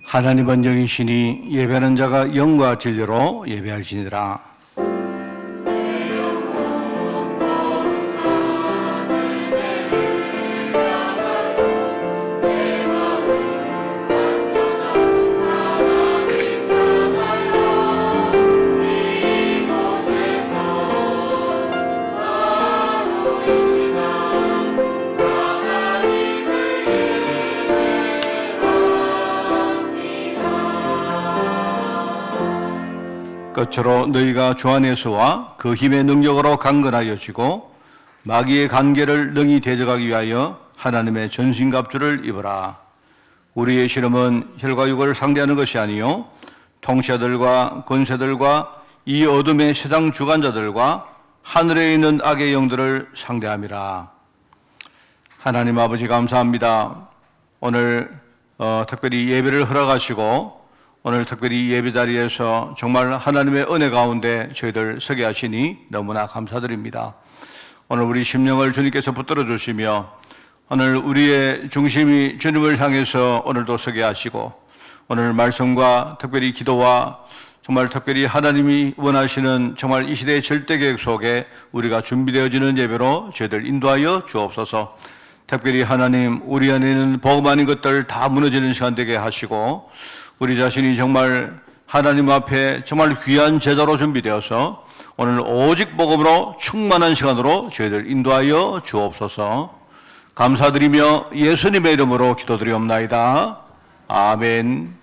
하나님은 영이시니 예배하는 자가 영과 진리로 예배할지니라. 끝으로 너희가 주 안에서와 그 힘의 능력으로 강건하여지고 마귀의 관계를 능히 대적하기 위하여 하나님의 전신갑주를 입어라. 우리의 시름은 혈과 육을 상대하는 것이 아니요 통치자들과 권세들과 이 어둠의 세상 주관자들과 하늘에 있는 악의 영들을 상대함이라. 하나님 아버지 감사합니다. 오늘 특별히 예배를 허락하시고 오늘 특별히 예배 자리에서 정말 하나님의 은혜 가운데 저희들 서게 하시니 너무나 감사드립니다. 오늘 우리 심령을 주님께서 붙들어 주시며 오늘 우리의 중심이 주님을 향해서 오늘도 서게 하시고 오늘 말씀과 특별히 기도와 정말 특별히 하나님이 원하시는 정말 이 시대의 절대 계획 속에 우리가 준비되어지는 예배로 저희들 인도하여 주옵소서. 특별히 하나님 우리 안에 있는 복음 아닌 것들 다 무너지는 시간 되게 하시고 우리 자신이 정말 하나님 앞에 정말 귀한 제자로 준비되어서 오늘 오직 복음으로 충만한 시간으로 저희들 인도하여 주옵소서. 감사드리며 예수님의 이름으로 기도드리옵나이다. 아멘.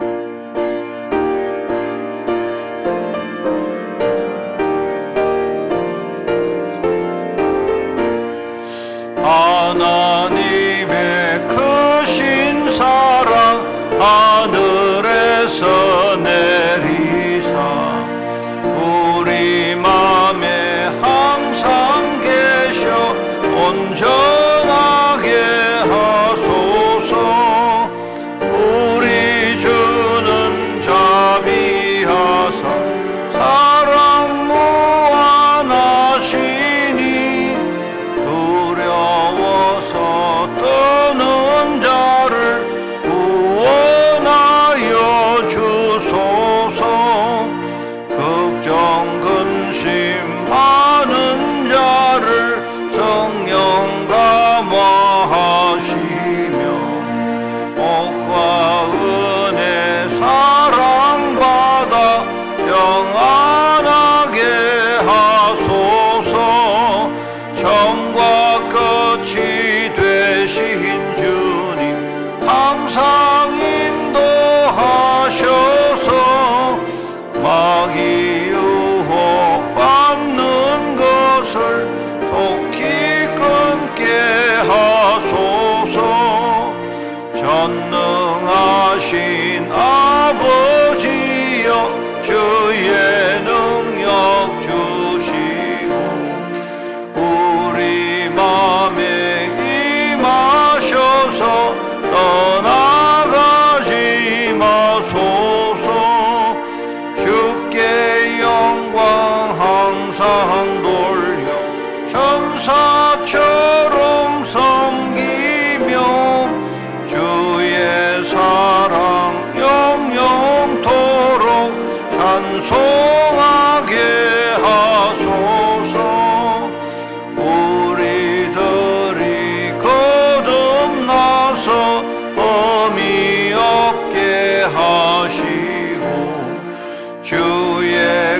하나님의 크신 사랑 하늘에서 내리사 우리 맘에 항상 계셔 온전하게 하소서. 우리 주는 자비하사 사랑 무한하시니 두려워서 떠는 자를 구원하여 주소서. 걱정 근심하는 자를 성령 감화하시며 복과 은혜 사랑받아 평안하게 하소서. 처음과 끝이 되신 주님 항상 인도하셔서 마귀 유혹받는 것을 속히 끊게 하소서. 전능하신 아버지여 주의 능력 주시고 우리 맘에 임하셔서 떠나가지 마소서. 주께 영광 항상 돌려 천사처럼 섬기며 주의 사랑 영영토록 찬송하게 하소서. 우리들이 거듭나서 범이 없게 하시고 주의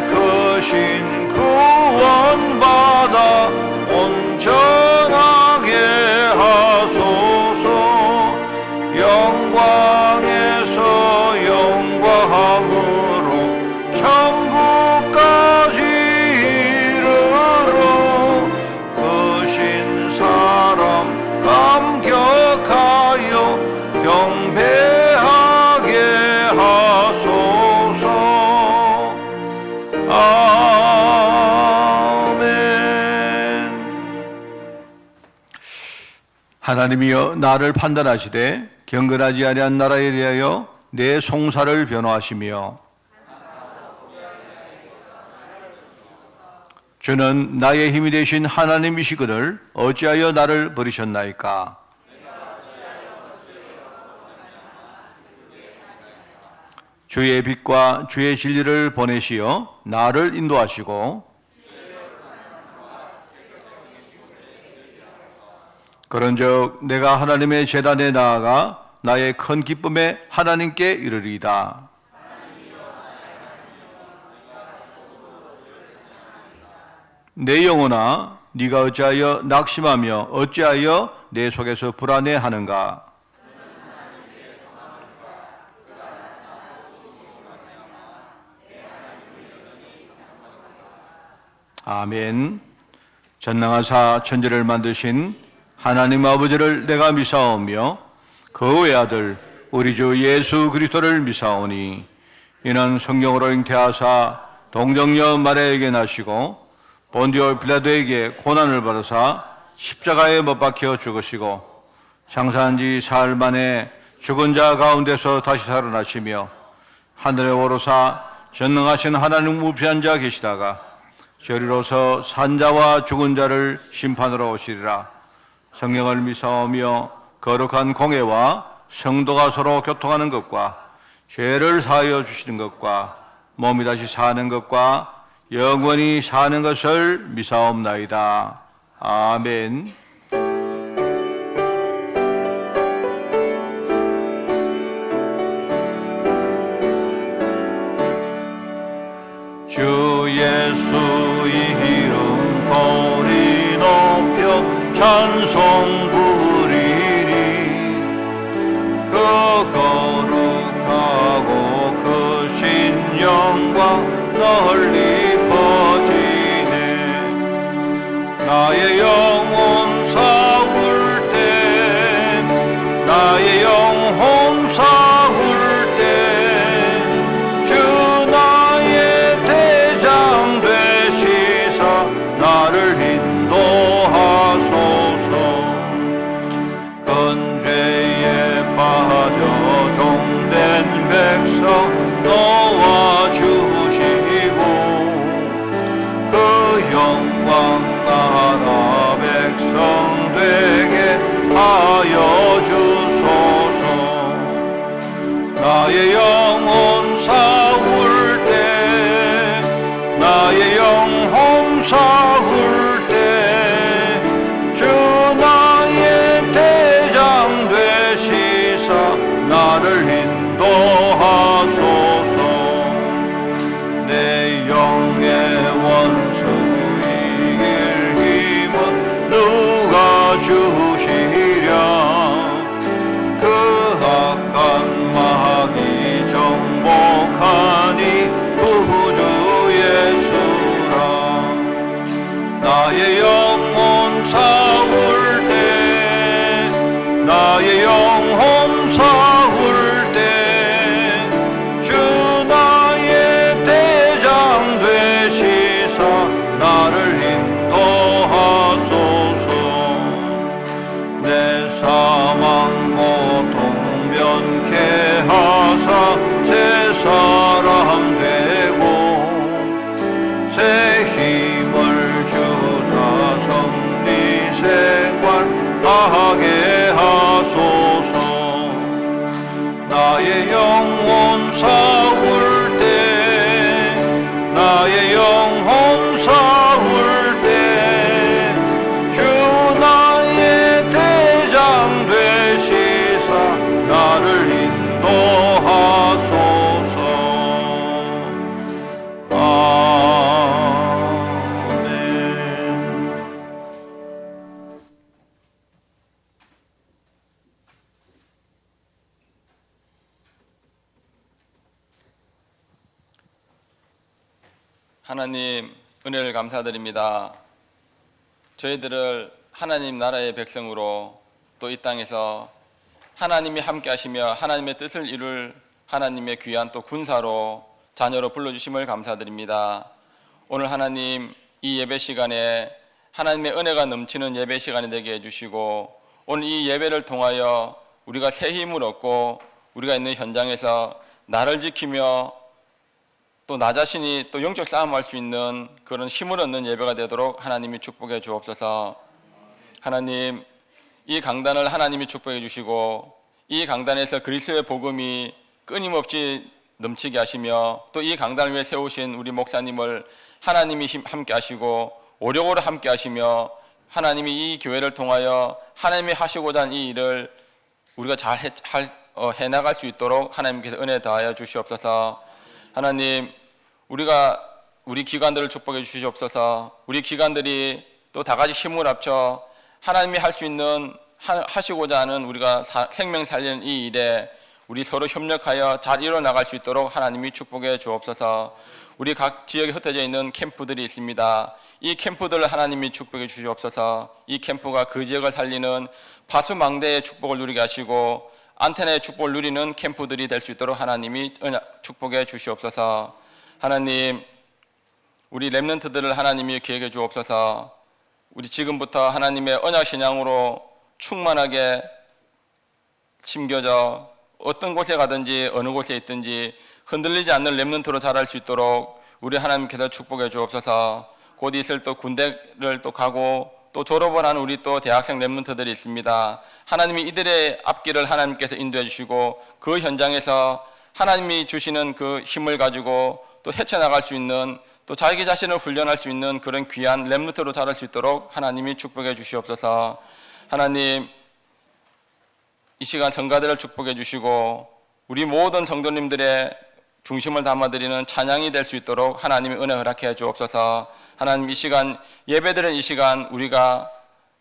크신 구원받아 온전하게 하소서. 영광에서 영광으로 천국까지 이르러 크신 사람 감격하여 경배하게 하소서. 아멘. 하나님이여 나를 판단하시되 경건하지 아니한 나라에 대하여 내 송사를 변호하시며 주는 나의 힘이 되신 하나님이시거늘 어찌하여 나를 버리셨나이까. 주의 빛과 주의 진리를 보내시어 나를 인도하시고 그런즉 내가 하나님의 제단에 나아가 나의 큰 기쁨에 하나님께 이르리이다. 내 영혼아 네가 어찌하여 낙심하며 어찌하여 내 속에서 불안해하는가. 아멘. 전능하사 천지를 만드신 하나님 아버지를 내가 미사오며 그 외아들 우리 주 예수 그리스도를 미사오니 이는 성령으로 잉태하사 동정녀 마리아에게 나시고 본디오 빌라도에게 고난을 받으사 십자가에 못 박혀 죽으시고 장사한 지 사흘 만에 죽은 자 가운데서 다시 살아나시며 하늘에 오르사 전능하신 하나님 우편에 앉아 계시다가 저리로서 산자와 죽은 자를 심판하러 오시리라. 성령을 미사오며 거룩한 공회와 성도가 서로 교통하는 것과 죄를 사하여 주시는 것과 몸이 다시 사는 것과 영원히 사는 것을 미사옵나이다. 아멘. 주 예수 이름 소리 높여 찬송 부리리. 그 거룩하고 크신 영광 널리 퍼지네. 나의 영혼 사울 때 나의 영혼 사울 때 주 나의 대장 되시사 나를 인도하소서. 근죄에 빠져 종된 백성 놓아주시고 그 영광 나라 백성 되게 하여 주소서. 나의 영혼 사울 때 나의 영혼 사울 때 주 나의 대장 되시사 나를 인도하소서. 내 영의 원수 이길 힘은 누가 주시랴. 그 악한 마귀 정복하니 구주 예수라. 나의 영혼 사울 때 나의 영혼 사울 때 주 나의 대장 되시사 나를 인도하소서. 내 사망 고통 면케 하사 새 사람 되고 새 힘을 주사 성리 생활하게 하소서. 나의 영혼 사울 때 나의 영혼 사울 때 주 나의 대장 되시사 나를 인도하소서. 아멘. 하나님 은혜를 감사드립니다. 저희들을 하나님 나라의 백성으로 또 이 땅에서 하나님이 함께 하시며 하나님의 뜻을 이룰 하나님의 귀한 또 군사로 자녀로 불러주심을 감사드립니다. 오늘 하나님 이 예배 시간에 하나님의 은혜가 넘치는 예배 시간이 되게 해주시고 오늘 이 예배를 통하여 우리가 새 힘을 얻고 우리가 있는 현장에서 나를 지키며 또 나 자신이 또 영적 싸움할 수 있는 그런 힘을 얻는 예배가 되도록 하나님이 축복해 주옵소서. 하나님 이 강단을 하나님이 축복해 주시고 이 강단에서 그리스도의 복음이 끊임없이 넘치게 하시며 또 이 강단을 위해 세우신 우리 목사님을 하나님이 함께 하시고 오력으로 함께 하시며 하나님이 이 교회를 통하여 하나님이 하시고자 하는 이 일을 우리가 잘 해나갈 수 있도록 하나님께서 은혜 더하여 주시옵소서. 하나님, 우리 기관들을 축복해 주시옵소서. 우리 기관들이 또 다 같이 힘을 합쳐 하나님이 할 수 있는 하시고자 하는 우리가 생명 살리는 이 일에 우리 서로 협력하여 잘 이뤄나갈 수 있도록 하나님이 축복해 주옵소서. 우리 각 지역에 흩어져 있는 캠프들이 있습니다. 이 캠프들을 하나님이 축복해 주시옵소서. 이 캠프가 그 지역을 살리는 파수망대의 축복을 누리게 하시고 안테나의 축복을 누리는 캠프들이 될 수 있도록 하나님이 축복해 주시옵소서. 하나님, 우리 렘넌트들을 하나님이 기억해 주옵소서. 우리 지금부터 하나님의 언약 신앙으로 충만하게 심겨져 어떤 곳에 가든지 어느 곳에 있든지 흔들리지 않는 렘넌트로 자랄 수 있도록 우리 하나님께서 축복해 주옵소서. 곧 있을 또 군대를 또 가고 또 졸업을 하는 우리 또 대학생 렘넌트들이 있습니다. 하나님이 이들의 앞길을 하나님께서 인도해 주시고 그 현장에서 하나님이 주시는 그 힘을 가지고 또 헤쳐나갈 수 있는 또 자기 자신을 훈련할 수 있는 그런 귀한 렘넌트로 자랄 수 있도록 하나님이 축복해 주시옵소서. 하나님, 이 시간 성가대를 축복해 주시고 우리 모든 성도님들의 중심을 담아드리는 찬양이 될 수 있도록 하나님의 은혜 허락해 주옵소서. 하나님, 이 시간 예배드리는 이 시간 우리가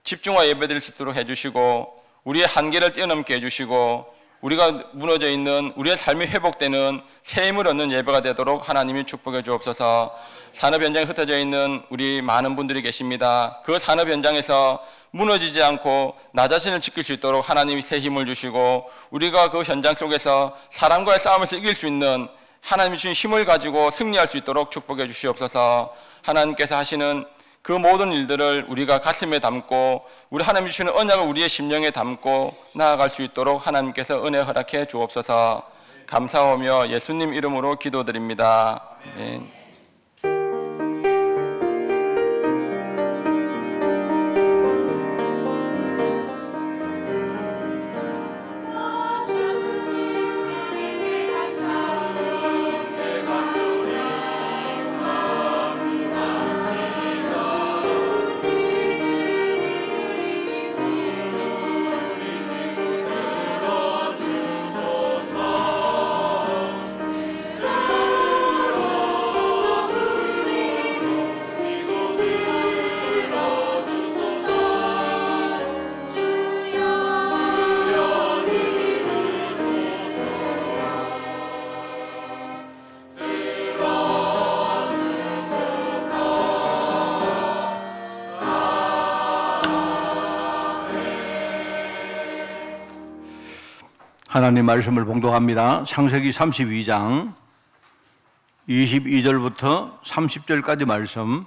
집중하여 예배드릴 수 있도록 해주시고 우리의 한계를 뛰어넘게 해주시고 우리가 무너져 있는 우리의 삶이 회복되는 새 힘을 얻는 예배가 되도록 하나님이 축복해 주옵소서. 산업 현장에 흩어져 있는 우리 많은 분들이 계십니다. 그 산업 현장에서 무너지지 않고 나 자신을 지킬 수 있도록 하나님이 새 힘을 주시고 우리가 그 현장 속에서 사람과의 싸움에서 이길 수 있는 하나님이 주신 힘을 가지고 승리할 수 있도록 축복해 주시옵소서. 하나님께서 하시는 그 모든 일들을 우리가 가슴에 담고 우리 하나님이 주시는 언약을 우리의 심령에 담고 나아갈 수 있도록 하나님께서 은혜 허락해 주옵소서. 감사하며 예수님 이름으로 기도드립니다. 아멘. 하나님 말씀을 봉독합니다. 창세기 32장 22절부터 30절까지 말씀,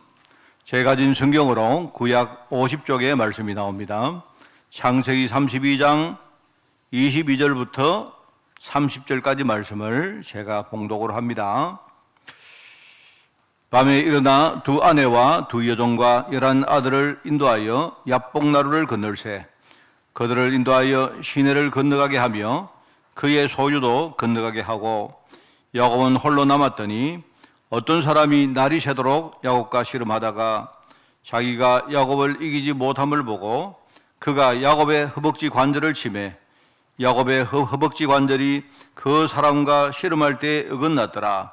제가 가진 성경으로 구약 50쪽의 말씀이 나옵니다. 창세기 32장 22절부터 30절까지 말씀을 제가 봉독을 합니다. 밤에 일어나 두 아내와 두 여종과 11 아들을 인도하여 야복나루를 건널세. 그들을 인도하여 시내를 건너가게 하며 그의 소유도 건너가게 하고 야곱은 홀로 남았더니 어떤 사람이 날이 새도록 야곱과 씨름하다가 자기가 야곱을 이기지 못함을 보고 그가 야곱의 허벅지 관절을 치매 야곱의 허벅지 관절이 그 사람과 씨름할 때 어긋났더라.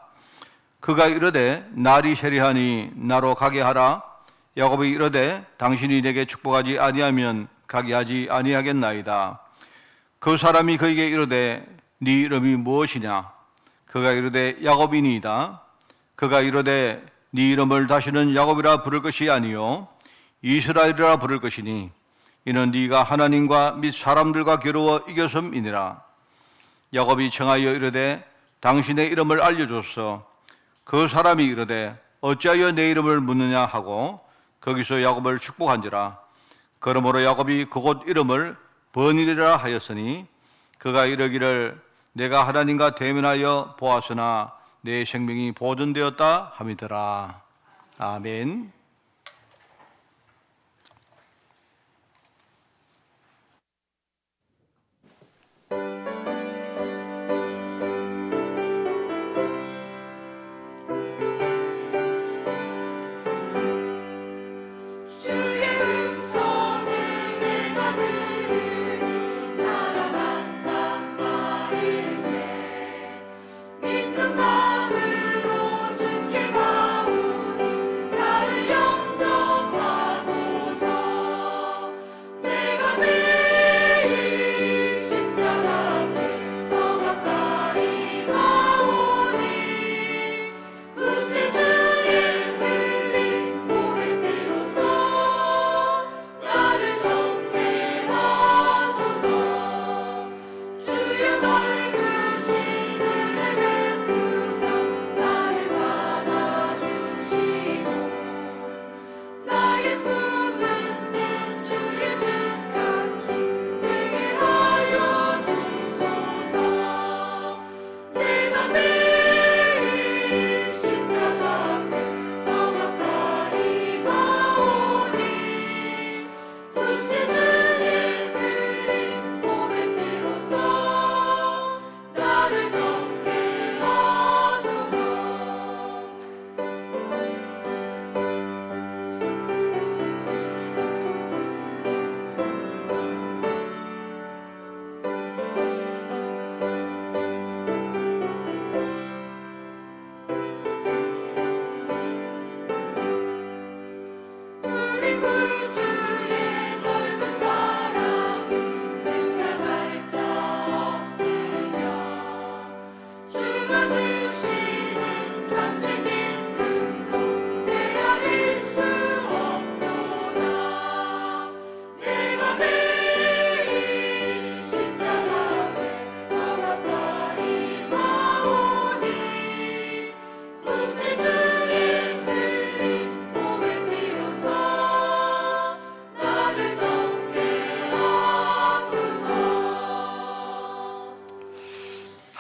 그가 이르되 날이 세리하니 나로 가게 하라. 야곱이 이르되 당신이 내게 축복하지 아니하면 가게 하지 아니하겠나이다. 그 사람이 그에게 이르되 네 이름이 무엇이냐? 그가 이르되 야곱이니이다. 그가 이르되 네 이름을 다시는 야곱이라 부를 것이 아니요 이스라엘이라 부를 것이니 이는 네가 하나님과 및 사람들과 겨루어 이겼음이니라. 야곱이 청하여 이르되 당신의 이름을 알려줬어. 그 사람이 이르되 어찌하여 내 이름을 묻느냐 하고 거기서 야곱을 축복한지라. 그러므로 야곱이 그곳 이름을 버닐이라 하였으니 그가 이르기를 내가 하나님과 대면하여 보았으나 내 생명이 보존되었다 함이더라. 아멘.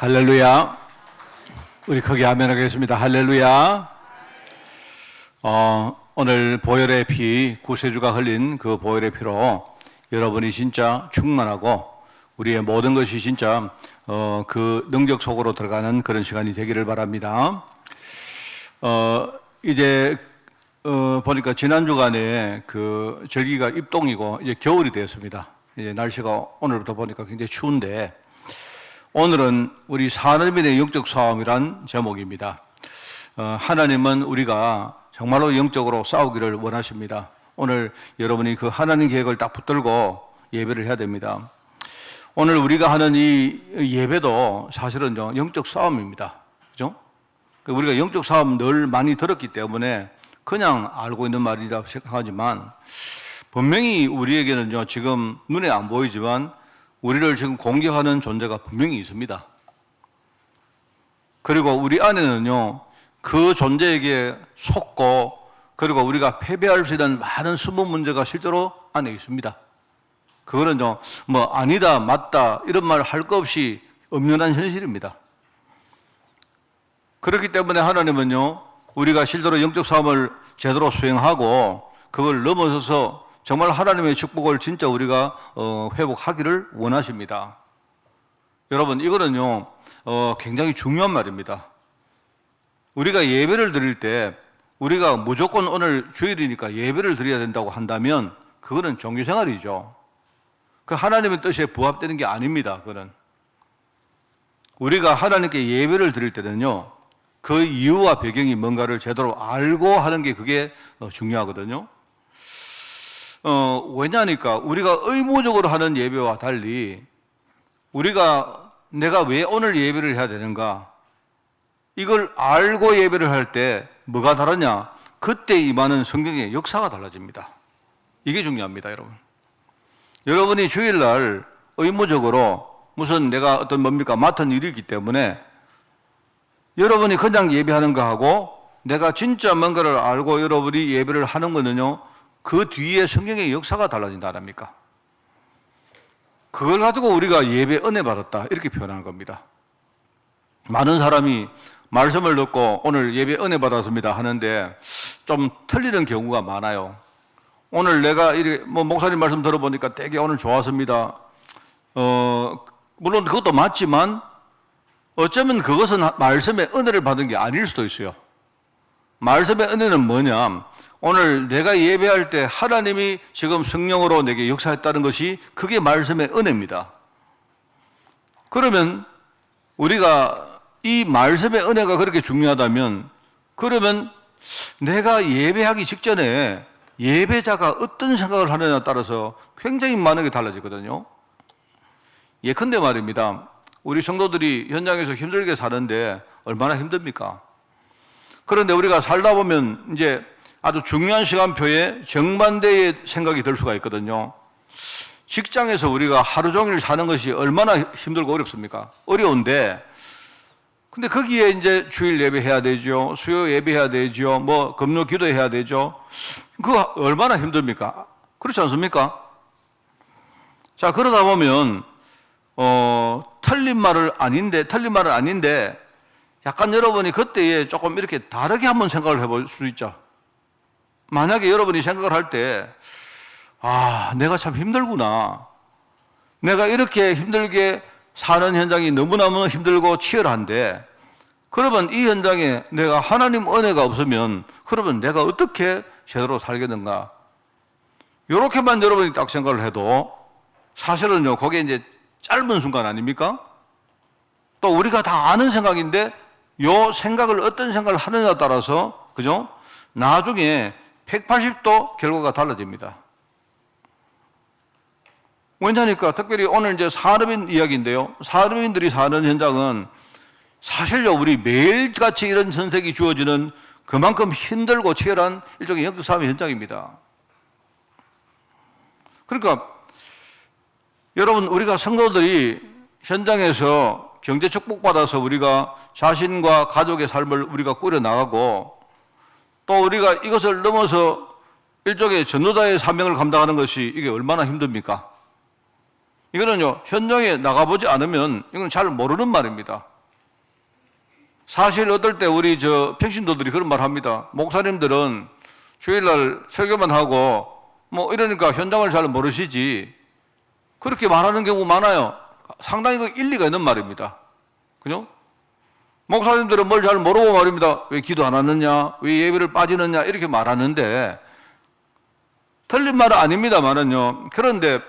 할렐루야. 우리 크게 아멘하겠습니다. 할렐루야. 오늘 보혈의 피, 구세주가 흘린 그 보혈의 피로 여러분이 진짜 충만하고 우리의 모든 것이 진짜 그 능력 속으로 들어가는 그런 시간이 되기를 바랍니다. 이제 보니까 지난 주간에 그 절기가 입동이고 이제 겨울이 되었습니다. 이제 날씨가 오늘부터 보니까 굉장히 추운데 오늘은 우리 하나님의 영적 싸움이란 제목입니다. 하나님은 우리가 정말로 영적으로 싸우기를 원하십니다. 오늘 여러분이 그 하나님 계획을 딱 붙들고 예배를 해야 됩니다. 오늘 우리가 하는 이 예배도 사실은 영적 싸움입니다. 그죠? 우리가 영적 싸움 늘 많이 들었기 때문에 그냥 알고 있는 말이라고 생각하지만 분명히 우리에게는요, 지금 눈에 안 보이지만 우리를 지금 공격하는 존재가 분명히 있습니다. 그리고 우리 안에는요, 그 존재에게 속고 그리고 우리가 패배할 수 있는 많은 숨은 문제가 실제로 안에 있습니다. 그거는요, 뭐 아니다, 맞다 이런 말 할 거 없이 엄연한 현실입니다. 그렇기 때문에 하나님은요, 우리가 실제로 영적 싸움을 제대로 수행하고 그걸 넘어서서 정말 하나님의 축복을 진짜 우리가 회복하기를 원하십니다. 여러분, 이거는요 굉장히 중요한 말입니다. 우리가 예배를 드릴 때 우리가 무조건 오늘 주일이니까 예배를 드려야 된다고 한다면 그거는 종교생활이죠. 그 하나님의 뜻에 부합되는 게 아닙니다. 그거는 우리가 하나님께 예배를 드릴 때는요, 그 이유와 배경이 뭔가를 제대로 알고 하는 게 그게 중요하거든요. 왜냐하니까 우리가 의무적으로 하는 예배와 달리 내가 왜 오늘 예배를 해야 되는가, 이걸 알고 예배를 할 때 뭐가 다르냐, 그때 임하는 성경의 역사가 달라집니다. 이게 중요합니다. 여러분이 주일날 의무적으로 무슨 내가 어떤 맡은 일이 있기 때문에 여러분이 그냥 예배하는 거하고 내가 진짜 뭔가를 알고 여러분이 예배를 하는 거는요, 그 뒤에 성경의 역사가 달라진다랍니까? 그걸 가지고 우리가 예배 은혜 받았다 이렇게 표현하는 겁니다. 많은 사람이 말씀을 듣고 오늘 예배 은혜 받았습니다 하는데 좀 틀리는 경우가 많아요. 오늘 내가 이렇게 목사님 말씀 들어보니까 되게 오늘 좋았습니다. 물론 그것도 맞지만 어쩌면 그것은 말씀의 은혜를 받은 게 아닐 수도 있어요. 말씀의 은혜는 뭐냐? 오늘 내가 예배할 때 하나님이 지금 성령으로 내게 역사했다는 것이 그게 말씀의 은혜입니다. 그러면 우리가 이 말씀의 은혜가 그렇게 중요하다면 그러면 내가 예배하기 직전에 예배자가 어떤 생각을 하느냐에 따라서 굉장히 많은 게 달라지거든요. 예컨대 말입니다. 우리 성도들이 현장에서 힘들게 사는데 얼마나 힘듭니까? 그런데 우리가 살다 보면 이제 아주 중요한 시간표에 정반대의 생각이 들 수가 있거든요. 직장에서 우리가 하루 종일 사는 것이 얼마나 힘들고 어렵습니까? 어려운데, 근데 거기에 이제 주일 예배해야 되죠. 수요 예배해야 되죠. 금요 기도해야 되죠. 그거 얼마나 힘듭니까? 그렇지 않습니까? 자, 그러다 보면, 틀린 말은 아닌데, 약간 여러분이 그때에 조금 이렇게 다르게 한번 생각을 해볼 수 있죠. 만약에 여러분이 생각을 할 때, 내가 참 힘들구나. 내가 이렇게 힘들게 사는 현장이 너무너무 힘들고 치열한데, 그러면 이 현장에 내가 하나님 은혜가 없으면, 그러면 내가 어떻게 제대로 살겠는가? 이렇게만 여러분이 딱 생각을 해도, 사실은요, 그게 이제 짧은 순간 아닙니까? 또 우리가 다 아는 생각인데, 요 생각을 어떤 생각을 하느냐에 따라서, 그죠? 나중에 180도 결과가 달라집니다. 왜냐니까 특별히 오늘 이제 산업인 이야기인데요. 산업인들이 사는 현장은 사실요, 우리 매일같이 이런 선택이 주어지는 그만큼 힘들고 치열한 일종의 영적 싸움의 현장입니다. 그러니까 여러분, 우리가 성도들이 현장에서 경제 축복받아서 우리가 자신과 가족의 삶을 우리가 꾸려나가고 또 우리가 이것을 넘어서 일종의 전도자의 사명을 감당하는 것이 이게 얼마나 힘듭니까? 이거는요, 현장에 나가보지 않으면 이건 잘 모르는 말입니다. 사실 어떨 때 우리 평신도들이 그런 말 합니다. 목사님들은 주일날 설교만 하고 뭐 이러니까 현장을 잘 모르시지. 그렇게 말하는 경우 많아요. 상당히 그 일리가 있는 말입니다. 그죠? 목사님들은 뭘 잘 모르고 말입니다. 왜 기도 안 하느냐? 왜 예배를 빠지느냐? 이렇게 말하는데 틀린 말은 아닙니다만은요. 그런데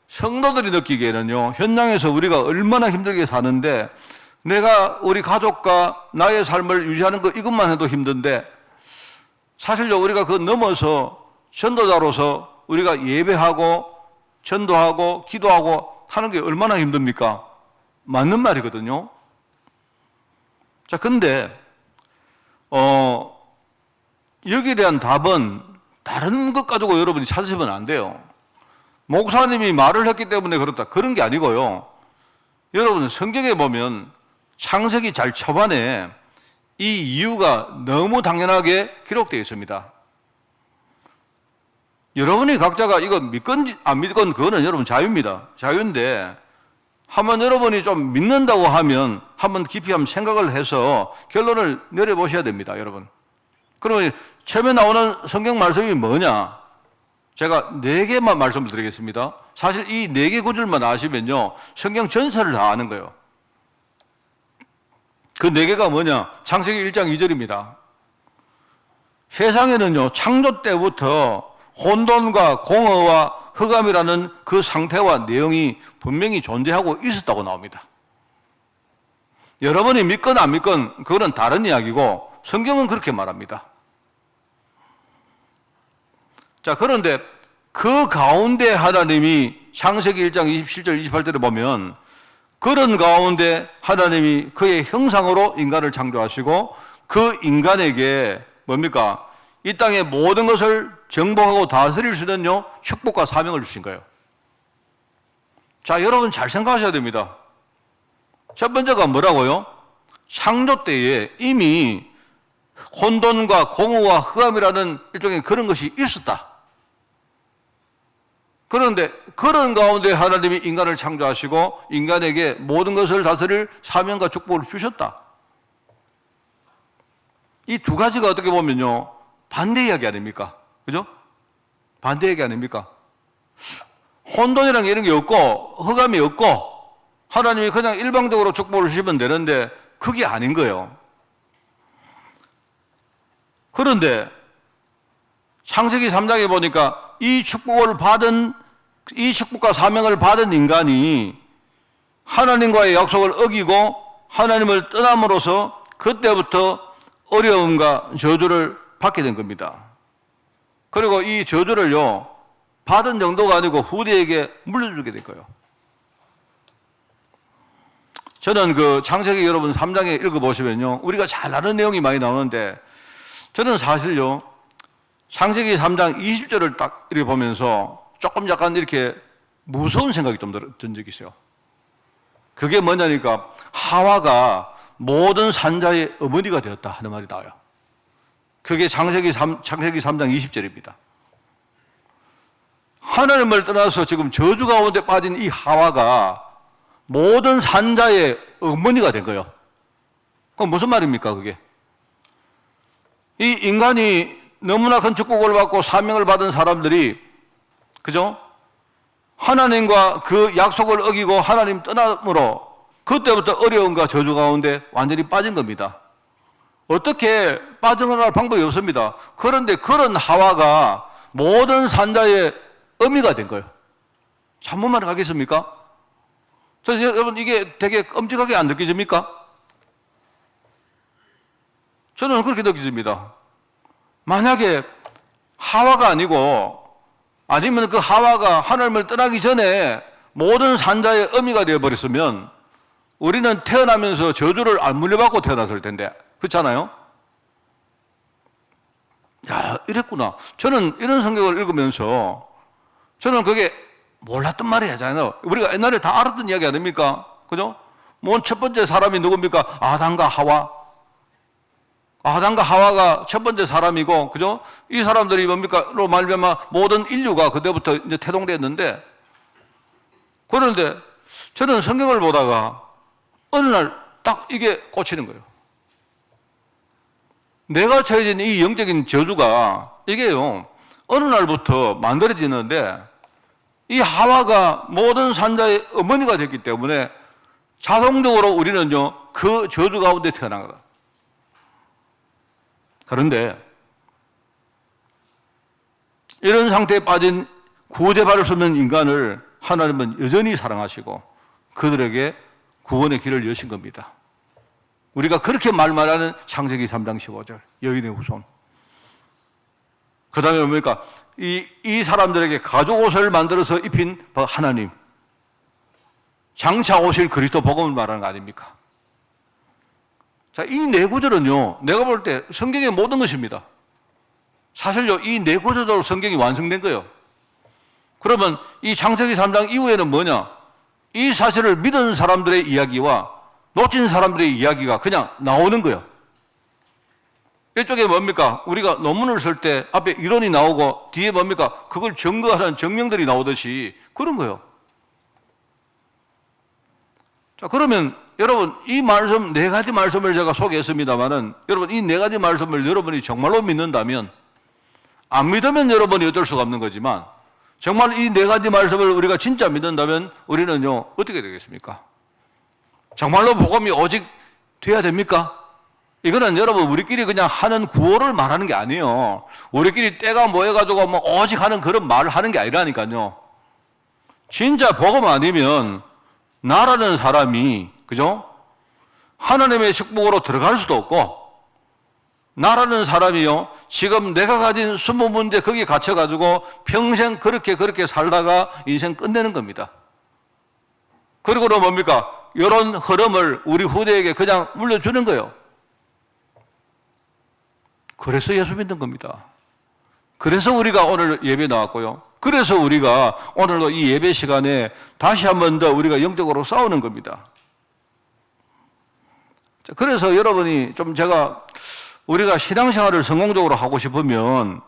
성도들이 느끼기에는요. 현장에서 우리가 얼마나 힘들게 사는데 내가 우리 가족과 나의 삶을 유지하는 것 이것만 해도 힘든데 사실요 우리가 그 넘어서 전도자로서 우리가 예배하고 전도하고 기도하고 하는 게 얼마나 힘듭니까? 맞는 말이거든요. 자, 근데 여기에 대한 답은 다른 것 가지고 여러분이 찾으시면 안 돼요. 목사님이 말을 했기 때문에 그렇다. 그런 게 아니고요. 여러분 성경에 보면 창세기 잘 초반에 이 이유가 너무 당연하게 기록되어 있습니다. 여러분이 각자가 이거 믿건 안 믿건 그거는 여러분 자유입니다. 자유인데 한번 여러분이 좀 믿는다고 하면 한번 깊이 한번 생각을 해서 결론을 내려보셔야 됩니다, 여러분. 그러면 처음에 나오는 성경 말씀이 뭐냐? 제가 4개만 말씀을 드리겠습니다. 사실 이 4개 구절만 아시면요, 성경 전체를 다 아는 거예요. 그 4개가 뭐냐? 창세기 1장 2절입니다. 세상에는요, 창조 때부터 혼돈과 공허와 흑암이라는 그 상태와 내용이 분명히 존재하고 있었다고 나옵니다. 여러분이 믿건 안 믿건 그거는 다른 이야기고 성경은 그렇게 말합니다. 자, 그런데 그 가운데 하나님이 창세기 1장 27절 28절에 보면 그런 가운데 하나님이 그의 형상으로 인간을 창조하시고 그 인간에게 뭡니까? 이 땅의 모든 것을 정복하고 다스릴 수 있는 축복과 사명을 주신 거예요. 자, 여러분 잘 생각하셔야 됩니다. 첫 번째가 뭐라고요? 창조 때에 이미 혼돈과 공허와 흑암이라는 일종의 그런 것이 있었다. 그런데 그런 가운데 하나님이 인간을 창조하시고 인간에게 모든 것을 다스릴 사명과 축복을 주셨다. 이 두 가지가 어떻게 보면요, 반대 이야기 아닙니까? 그죠? 반대 이야기 아닙니까? 혼돈이란 게 이런 게 없고 흑암이 없고 하나님이 그냥 일방적으로 축복을 주시면 되는데 그게 아닌 거예요. 그런데 창세기 3장에 보니까 이 축복과 사명을 받은 인간이 하나님과의 약속을 어기고 하나님을 떠남으로써 그때부터 어려움과 저주를 받게 된 겁니다. 그리고 이 저주를요, 받은 정도가 아니고 후대에게 물려주게 될 거예요. 저는 그 창세기 여러분 3장에 읽어보시면요, 우리가 잘 아는 내용이 많이 나오는데 저는 사실요, 창세기 3장 20절을 딱 이렇게 보면서 조금 약간 이렇게 무서운 생각이 좀 든 적이 있어요. 그게 뭐냐니까 하와가 모든 산자의 어머니가 되었다 하는 말이 나와요. 그게 창세기 3장 20절입니다. 하나님을 떠나서 지금 저주 가운데 빠진 이 하와가 모든 산자의 어머니가 된 거예요. 그럼 무슨 말입니까, 그게? 이 인간이 너무나 큰 축복을 받고 사명을 받은 사람들이, 그죠? 하나님과 그 약속을 어기고 하나님 떠남으로 그때부터 어려움과 저주 가운데 완전히 빠진 겁니다. 어떻게 빠져나갈 방법이 없습니다. 그런데 그런 하와가 모든 산자의 어미가 된 거예요. 잘못만 가겠습니까? 여러분 이게 되게 끔찍하게 안 느껴집니까? 저는 그렇게 느껴집니다. 만약에 하와가 아니고 아니면 그 하와가 하나님을 떠나기 전에 모든 산자의 어미가 되어버렸으면 우리는 태어나면서 저주를 안 물려받고 태어났을 텐데, 그렇잖아요? 야, 이랬구나. 저는 이런 성경을 읽으면서 저는 그게 몰랐던 말이 아니잖아요. 우리가 옛날에 다 알았던 이야기 아닙니까? 그죠? 뭐 첫 번째 사람이 누굽니까? 아담과 하와. 아담과 하와가 첫 번째 사람이고, 그죠? 이 사람들이 뭡니까? 로 말미암아 모든 인류가 그때부터 이제 태동됐는데, 그런데 저는 성경을 보다가 어느 날 딱 이게 꽂히는 거예요. 내가 처해진 이 영적인 저주가 이게요, 어느 날부터 만들어지는데 이 하와가 모든 산자의 어머니가 됐기 때문에 자동적으로 우리는요, 그 저주 가운데 태어난 거다. 그런데 이런 상태에 빠진 구제받을 수 없는 인간을 하나님은 여전히 사랑하시고 그들에게 구원의 길을 여신 겁니다. 우리가 그렇게 말하는 창세기 3장 15절 여인의 후손. 그 다음에 뭡니까? 이 사람들에게 가죽 옷을 만들어서 입힌 하나님. 장차 오실 그리스도 복음을 말하는 거 아닙니까? 자, 이 네 구절은요, 내가 볼 때 성경의 모든 것입니다. 사실요, 이 네 구절로 성경이 완성된 거예요. 그러면 이 창세기 3장 이후에는 뭐냐? 이 사실을 믿은 사람들의 이야기와 놓친 사람들의 이야기가 그냥 나오는 거예요. 이쪽에 뭡니까? 우리가 논문을 쓸 때 앞에 이론이 나오고 뒤에 뭡니까? 그걸 증거하는 증명들이 나오듯이 그런 거예요. 자, 그러면 여러분, 이 말씀, 네 가지 말씀을 제가 소개했습니다만은 여러분, 이 네 가지 말씀을 여러분이 정말로 믿는다면, 안 믿으면 여러분이 어쩔 수가 없는 거지만, 정말 이 네 가지 말씀을 우리가 진짜 믿는다면 우리는요, 어떻게 되겠습니까? 정말로 복음이 오직 돼야 됩니까? 이거는 여러분, 우리끼리 그냥 하는 구호를 말하는 게 아니에요. 우리끼리 때가 모여가지고 뭐 오직 하는 그런 말을 하는 게 아니라니까요. 진짜 복음 아니면 나라는 사람이, 그죠? 하나님의 축복으로 들어갈 수도 없고, 나라는 사람이요, 지금 내가 가진 20문제 거기에 갇혀가지고 평생 그렇게 살다가 인생 끝내는 겁니다. 그리고는 뭡니까? 이런 흐름을 우리 후대에게 그냥 물려주는 거예요. 그래서 예수 믿는 겁니다. 그래서 우리가 오늘 예배 나왔고요. 그래서 우리가 오늘도 이 예배 시간에 다시 한 번 더 우리가 영적으로 싸우는 겁니다. 그래서 여러분이 좀 우리가 신앙생활을 성공적으로 하고 싶으면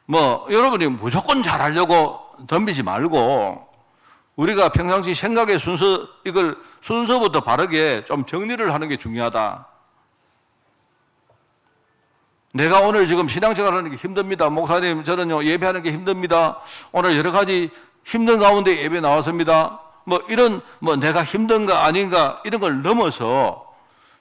뭐 여러분이 무조건 잘하려고 덤비지 말고 우리가 평상시 생각의 이걸 순서부터 바르게 좀 정리를 하는 게 중요하다. 내가 오늘 지금 신앙생활 하는 게 힘듭니다. 목사님, 저는요, 예배하는 게 힘듭니다. 오늘 여러 가지 힘든 가운데 예배 나왔습니다. 내가 힘든가 아닌가 이런 걸 넘어서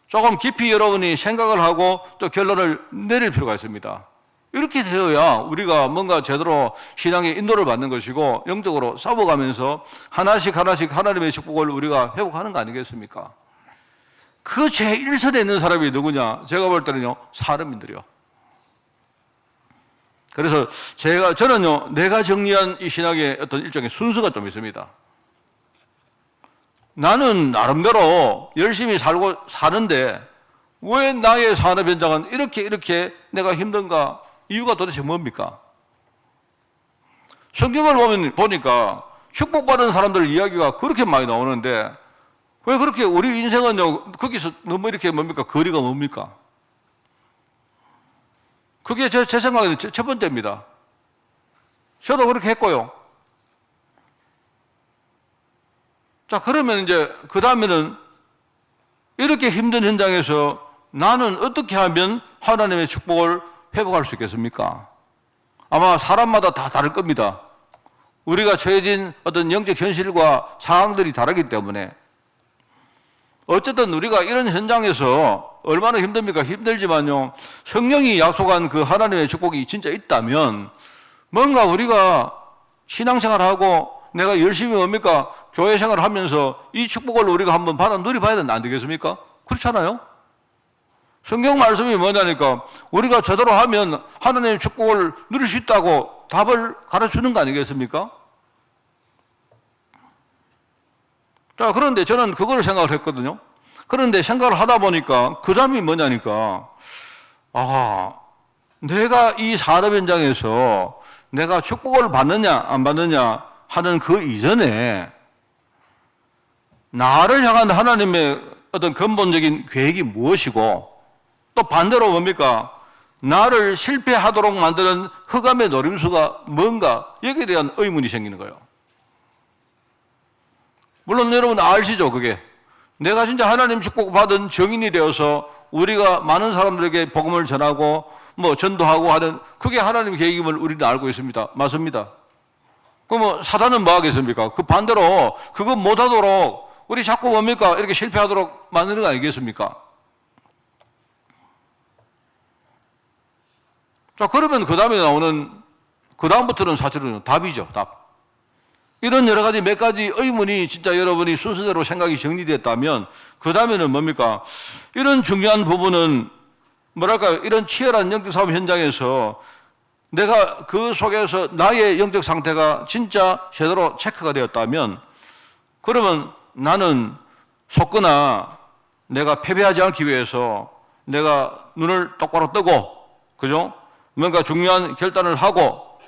조금 깊이 여러분이 생각을 하고 또 결론을 내릴 필요가 있습니다. 이렇게 되어야 우리가 뭔가 제대로 신앙의 인도를 받는 것이고 영적으로 싸워가면서 하나씩 하나님의 축복을 우리가 회복하는 거 아니겠습니까? 그 제1선에 있는 사람이 누구냐? 제가 볼 때는요, 사람인들이요. 그래서 저는요, 내가 정리한 이 신학의 어떤 일종의 순서가 좀 있습니다. 나는 나름대로 열심히 살고 사는데 왜 나의 산업 현장은 이렇게 내가 힘든가? 이유가 도대체 뭡니까? 성경을 보니까 축복받은 사람들 이야기가 그렇게 많이 나오는데 왜 그렇게 우리 인생은요, 거기서 너무 이렇게 거리가 뭡니까? 그게 제 생각에는 첫 번째입니다. 저도 그렇게 했고요. 자, 그러면 이제 그 다음에는 이렇게 힘든 현장에서 나는 어떻게 하면 하나님의 축복을 회복할 수 있겠습니까? 아마 사람마다 다 다를 겁니다. 우리가 처해진 어떤 영적 현실과 상황들이 다르기 때문에 어쨌든 우리가 이런 현장에서 얼마나 힘듭니까? 힘들지만요, 성령이 약속한 그 하나님의 축복이 진짜 있다면 뭔가 우리가 신앙생활하고 내가 열심히 교회 생활을 하면서 이 축복을 우리가 한번 받아 누려봐야 된다, 안 되겠습니까? 그렇잖아요? 성경 말씀이 뭐냐니까 우리가 제대로 하면 하나님의 축복을 누릴 수 있다고 답을 가르치는 거 아니겠습니까? 자, 그런데 저는 그걸 생각을 했거든요. 그런데 생각을 하다 보니까 그 점이 뭐냐니까, 내가 이 산업 현장에서 내가 축복을 받느냐 안 받느냐 하는 그 이전에 나를 향한 하나님의 어떤 근본적인 계획이 무엇이고 또 반대로 뭡니까? 나를 실패하도록 만드는 흑암의 노림수가 뭔가, 여기에 대한 의문이 생기는 거예요. 물론 여러분 아시죠, 그게. 내가 진짜 하나님 축복 받은 정인이 되어서 우리가 많은 사람들에게 복음을 전하고 뭐 전도하고 하는 그게 하나님의 계획임을 우리는 알고 있습니다. 맞습니다. 그럼 뭐 사단은 뭐 하겠습니까? 그 반대로 그거 못하도록 우리 자꾸 뭡니까? 이렇게 실패하도록 만드는 거 아니겠습니까? 자, 그러면 그 다음에 나오는, 그 다음부터는 사실은 답이죠, 답. 이런 여러 가지 몇 가지 의문이 진짜 여러분이 순서대로 생각이 정리됐다면, 그 다음에는 뭡니까? 이런 중요한 부분은, 뭐랄까요? 이런 치열한 영적 사업 현장에서 내가 그 속에서 나의 영적 상태가 진짜 제대로 체크가 되었다면, 그러면 나는 속거나 내가 패배하지 않기 위해서 내가 눈을 똑바로 뜨고, 그죠? 뭔가 중요한 결단을 하고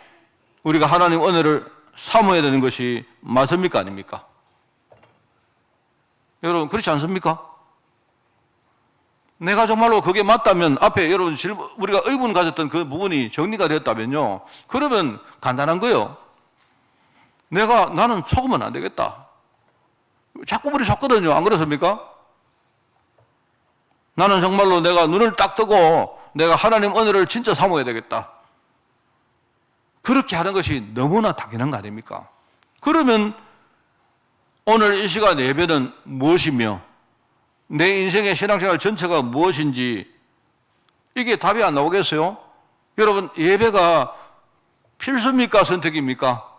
우리가 하나님 은혜를 사모해야 되는 것이 맞습니까? 아닙니까? 여러분, 그렇지 않습니까? 내가 정말로 그게 맞다면 앞에 여러분 우리가 의문 가졌던 그 부분이 정리가 됐다면요. 그러면 간단한 거예요. 나는 속으면 안 되겠다. 자꾸 우리 속거든요. 안 그렇습니까? 나는 정말로 내가 눈을 딱 뜨고 내가 하나님 은혜를 진짜 사모해야 되겠다. 그렇게 하는 것이 너무나 당연한 거 아닙니까? 그러면 오늘 이 시간 예배는 무엇이며 내 인생의 신앙생활 전체가 무엇인지 이게 답이 안 나오겠어요? 여러분, 예배가 필수입니까? 선택입니까?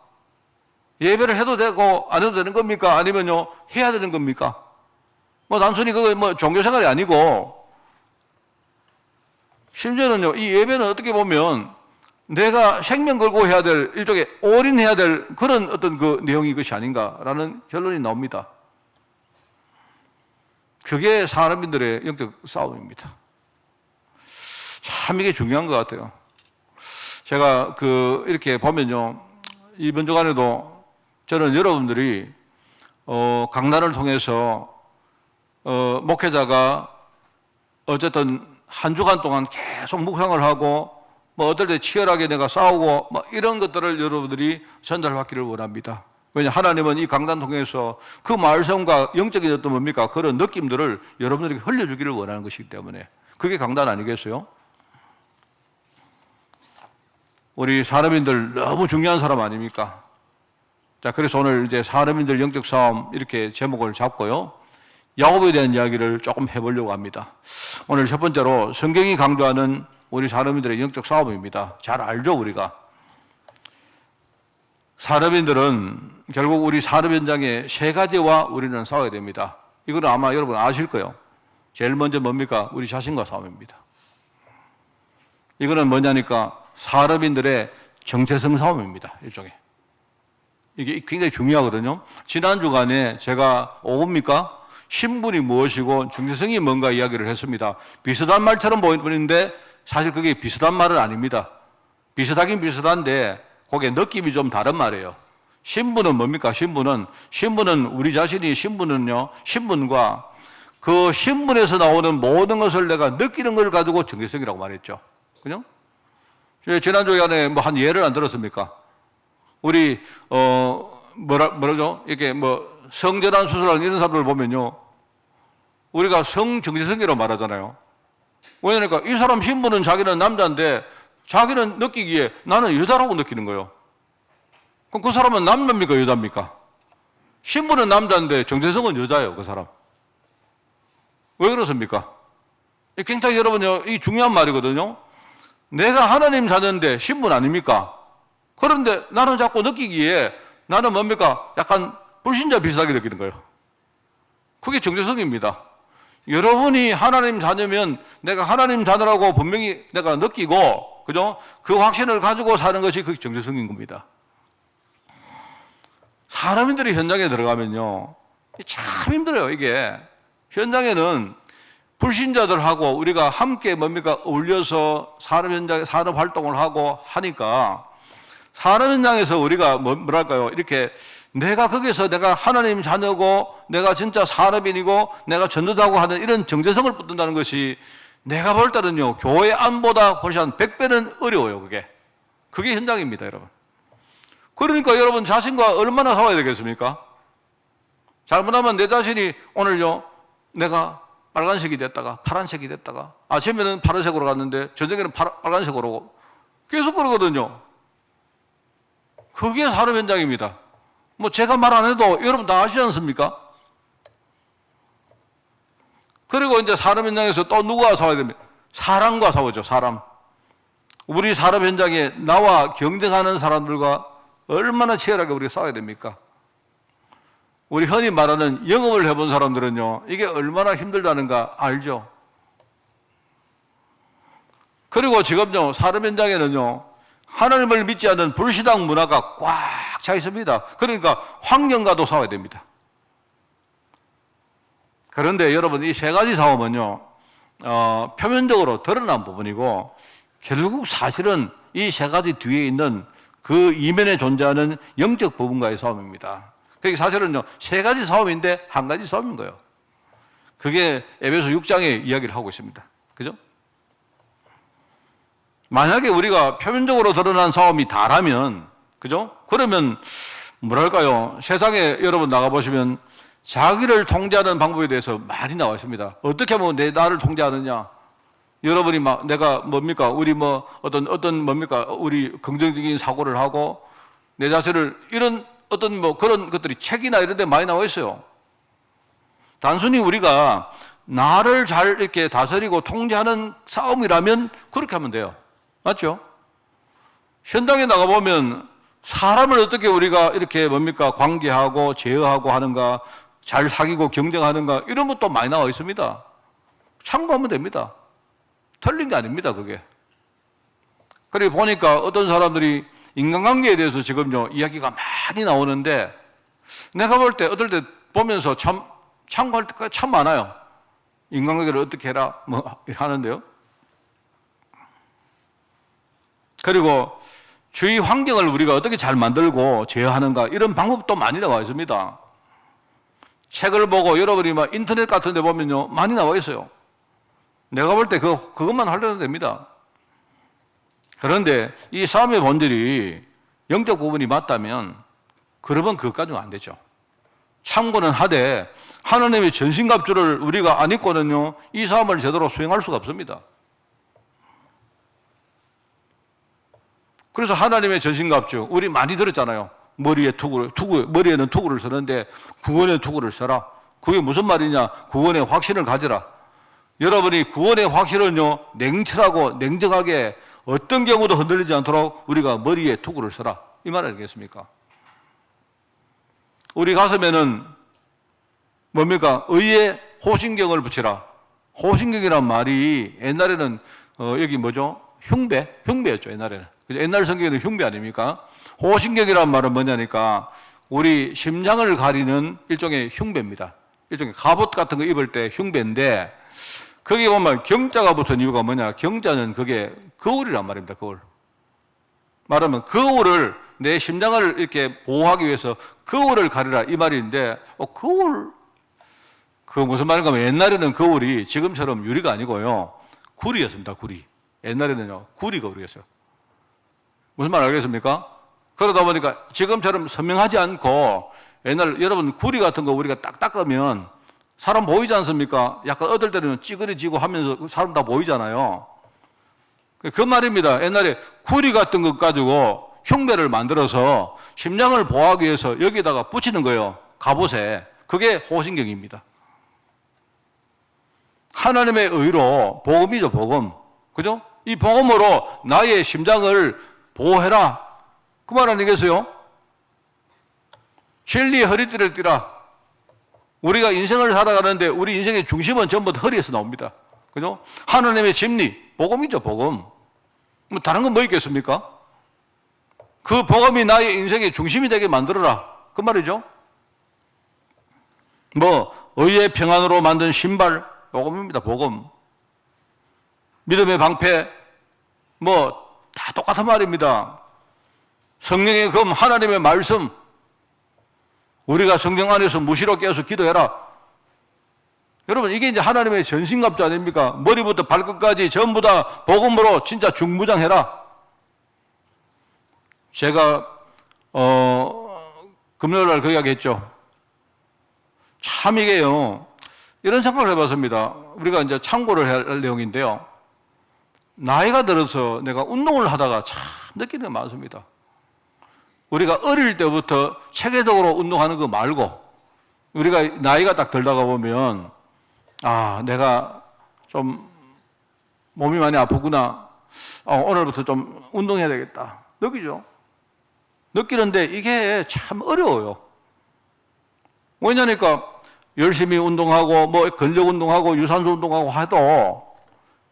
예배를 해도 되고 안 해도 되는 겁니까? 아니면요, 해야 되는 겁니까? 뭐 단순히 그거 뭐 종교생활이 아니고 심지어는요, 이 예배는 어떻게 보면 내가 생명 걸고 해야 될 일종의 올인해야 될 그런 어떤 그 내용이 것이 아닌가라는 결론이 나옵니다. 그게 사람들의 영적 싸움입니다. 참 이게 중요한 것 같아요. 제가 이렇게 보면요, 이번 주간에도 저는 여러분들이 강단을 통해서 목회자가 어쨌든 한 주간 동안 계속 묵상을 하고 뭐 어떨 때 치열하게 내가 싸우고 뭐 이런 것들을 여러분들이 전달받기를 원합니다. 왜냐, 하나님은 이 강단 통해서 그 말씀과 영적인 어떤 뭡니까? 그런 느낌들을 여러분들에게 흘려주기를 원하는 것이기 때문에 그게 강단 아니겠어요? 우리 사람인들 너무 중요한 사람 아닙니까? 자, 그래서 오늘 이제 사람인들 영적 싸움 이렇게 제목을 잡고요. 야곱에 대한 이야기를 조금 해보려고 합니다. 오늘 첫 번째로 성경이 강조하는 우리 사람인들의 영적 싸움입니다. 잘 알죠, 우리가? 사람인들은 결국 우리 산업 현장의 세 가지와 우리는 싸워야 됩니다. 이거는 아마 여러분 아실 거예요. 제일 먼저 뭡니까? 우리 자신과 싸움입니다. 이거는 뭐냐니까 산업인들의 정체성 싸움입니다. 일종의. 이게 굉장히 중요하거든요. 지난 주간에 제가 오굽니까? 신분이 무엇이고 정체성이 뭔가 이야기를 했습니다. 비슷한 말처럼 보이는데 사실 그게 비슷한 말은 아닙니다. 비슷하긴 비슷한데 그게 느낌이 좀 다른 말이에요. 신분은 뭡니까? 신분은 우리 자신이 신분과 그 신분에서 나오는 모든 것을 내가 느끼는 걸 가지고 정체성이라고 말했죠. 그죠? 지난주에 뭐 한 예를 안 들었습니까? 우리 뭐라죠? 이렇게 뭐 성전환 수술하는 이런 사람들 보면요, 우리가 성정체성이라고 말하잖아요. 왜냐니까 이 사람 신분은 자기는 남자인데 자기는 느끼기에 나는 여자라고 느끼는 거예요. 그럼 그 사람은 남자입니까? 여자입니까? 신분은 남자인데 정체성은 여자예요, 그 사람. 왜 그렇습니까? 굉장히 여러분요, 이 중요한 말이거든요. 내가 하나님 자녀인데 신분 아닙니까? 그런데 나는 자꾸 느끼기에 나는 뭡니까? 약간 불신자 비슷하게 느끼는 거예요. 그게 정체성입니다. 여러분이 하나님 자녀면 내가 하나님 자녀라고 분명히 내가 느끼고, 그죠? 그 확신을 가지고 사는 것이 그게 정체성인 겁니다. 사람인들이 현장에 들어가면요, 참 힘들어요, 이게. 현장에는 불신자들하고 우리가 함께 뭡니까? 어울려서 산업 현장에 산업 활동을 하고 하니까 산업 현장에서 우리가 뭐랄까요? 이렇게 내가 거기서 내가 하나님 자녀고 내가 진짜 산업인이고 내가 전도자고 하는 이런 정체성을 붙든다는 것이 내가 볼 때는요, 교회 안보다 훨씬 한 100배는 어려워요, 그게. 그게 현장입니다, 여러분. 그러니까 여러분 자신과 얼마나 싸워야 되겠습니까? 잘못하면 내 자신이 오늘요, 내가 빨간색이 됐다가 파란색이 됐다가 아침에는 파란색으로 갔는데 저녁에는 빨간색으로 오고 계속 그러거든요. 그게 산업 현장입니다. 뭐 제가 말 안 해도 여러분 다 아시지 않습니까? 그리고 이제 산업 현장에서 또 누가 싸워야 됩니까? 사람과 싸우죠, 사람. 우리 산업 현장에 나와 경쟁하는 사람들과 얼마나 치열하게 우리가 싸워야 됩니까? 우리 흔히 말하는 영업을 해본 사람들은요, 이게 얼마나 힘들다는가 알죠? 그리고 지금요, 산업 현장에는요, 하나님을 믿지 않는 불신앙 문화가 꽉 차 있습니다. 그러니까 환경과도 싸워야 됩니다. 그런데 여러분, 이 세 가지 싸움은요, 표면적으로 드러난 부분이고, 결국 사실은 이 세 가지 뒤에 있는 그 이면에 존재하는 영적 부분과의 싸움입니다. 그게 사실은요, 세 가지 싸움인데 한 가지 싸움인 거예요. 그게 에베소 6장의 이야기를 하고 있습니다. 그죠? 만약에 우리가 표면적으로 드러난 싸움이 다라면, 그죠? 그러면, 뭐랄까요. 세상에 여러분 나가보시면 자기를 통제하는 방법에 대해서 많이 나와 있습니다. 어떻게 하면 나를 통제하느냐? 여러분이 막 내가 뭡니까? 우리 뭐 어떤 뭡니까? 우리 긍정적인 사고를 하고 내 자신을 이런 어떤 뭐 그런 것들이 책이나 이런 데 많이 나와 있어요. 단순히 우리가 나를 잘 이렇게 다스리고 통제하는 싸움이라면 그렇게 하면 돼요. 맞죠? 현장에 나가보면 사람을 어떻게 우리가 이렇게 뭡니까? 관계하고 제어하고 하는가, 잘 사귀고 경쟁하는가, 이런 것도 많이 나와 있습니다. 참고하면 됩니다. 틀린 게 아닙니다, 그게. 그리고 보니까 어떤 사람들이 인간관계에 대해서 지금요, 이야기가 많이 나오는데, 내가 볼 때, 어떨 때 보면서 참고할 때가 참 많아요. 인간관계를 어떻게 해라, 뭐, 하는데요. 그리고 주위 환경을 우리가 어떻게 잘 만들고 제어하는가, 이런 방법도 많이 나와 있습니다. 책을 보고 여러분이 막 인터넷 같은 데 보면요, 많이 나와 있어요. 내가 볼 때 그것만 하려도 됩니다. 그런데 이 싸움의 본질이 영적 부분이 맞다면, 그러면 그것까지는 안 되죠. 참고는 하되, 하나님의 전신갑주를 우리가 안 입고는요, 이 싸움을 제대로 수행할 수가 없습니다. 그래서 하나님의 전신갑주, 우리 많이 들었잖아요. 머리에는 투구를 쓰는데 구원의 투구를 써라. 그게 무슨 말이냐? 구원의 확신을 가져라. 여러분이 구원의 확신은요, 냉철하고 냉정하게 어떤 경우도 흔들리지 않도록 우리가 머리에 투구를 써라. 이 말 아니겠습니까? 우리 가슴에는 뭡니까? 의의 호신경을 붙이라. 호신경이란 말이 옛날에는 여기 뭐죠? 흉배였죠, 옛날에는. 옛날 성경에는 흉배 아닙니까? 호신경이란 말은 뭐냐니까 우리 심장을 가리는 일종의 흉배입니다. 일종의 갑옷 같은 거 입을 때 흉배인데, 거기 보면 경자가 붙은 이유가 뭐냐? 경자는 그게 거울이란 말입니다. 거울. 말하면 거울을, 내 심장을 이렇게 보호하기 위해서 거울을 가리라, 이 말인데, 거울, 그거 무슨 말인가 하면 옛날에는 거울이 지금처럼 유리가 아니고요, 구리였습니다. 구리. 옛날에는요, 구리 거울이었어요. 무슨 말 알겠습니까? 그러다 보니까 지금처럼 선명하지 않고, 옛날 여러분 구리 같은 거 우리가 딱 닦으면 사람 보이지 않습니까? 약간 어떨 때는 찌그러지고 하면서 사람 다 보이잖아요. 그 말입니다. 옛날에 구리 같은 것 가지고 흉배를 만들어서 심장을 보호하기 위해서 여기다가 붙이는 거예요. 갑옷에. 그게 호신경입니다. 하나님의 의로, 복음이죠, 복음. 그죠? 이 복음으로 나의 심장을 보호해라. 그 말 아니겠어요? 진리의 허리띠를 띠라. 우리가 인생을 살아가는데 우리 인생의 중심은 전부 다 허리에서 나옵니다. 그죠? 하나님의 진리, 복음이죠, 복음. 뭐 다른 건 뭐 있겠습니까? 그 복음이 나의 인생의 중심이 되게 만들어라. 그 말이죠. 뭐 의의 평안으로 만든 신발, 복음입니다, 복음. 믿음의 방패, 뭐 다 똑같은 말입니다. 성령의 검, 하나님의 말씀. 우리가 성령 안에서 무시로 깨어서 기도해라. 여러분, 이게 이제 하나님의 전신갑주 아닙니까? 머리부터 발끝까지 전부 다 복음으로 진짜 중무장해라. 제가 금요일 날 그 이야기 했죠. 참 이게요, 이런 생각을 해봤습니다. 우리가 이제 참고를 할 내용인데요. 나이가 들어서 내가 운동을 하다가 참 느끼는 게 많습니다. 우리가 어릴 때부터 체계적으로 운동하는 거 말고 우리가 나이가 딱 들다가 보면 내가 좀 몸이 많이 아프구나. 오늘부터 좀 운동해야 되겠다. 느끼죠? 느끼는데 이게 참 어려워요. 왜냐니까 열심히 운동하고 뭐 근력 운동하고 유산소 운동하고 해도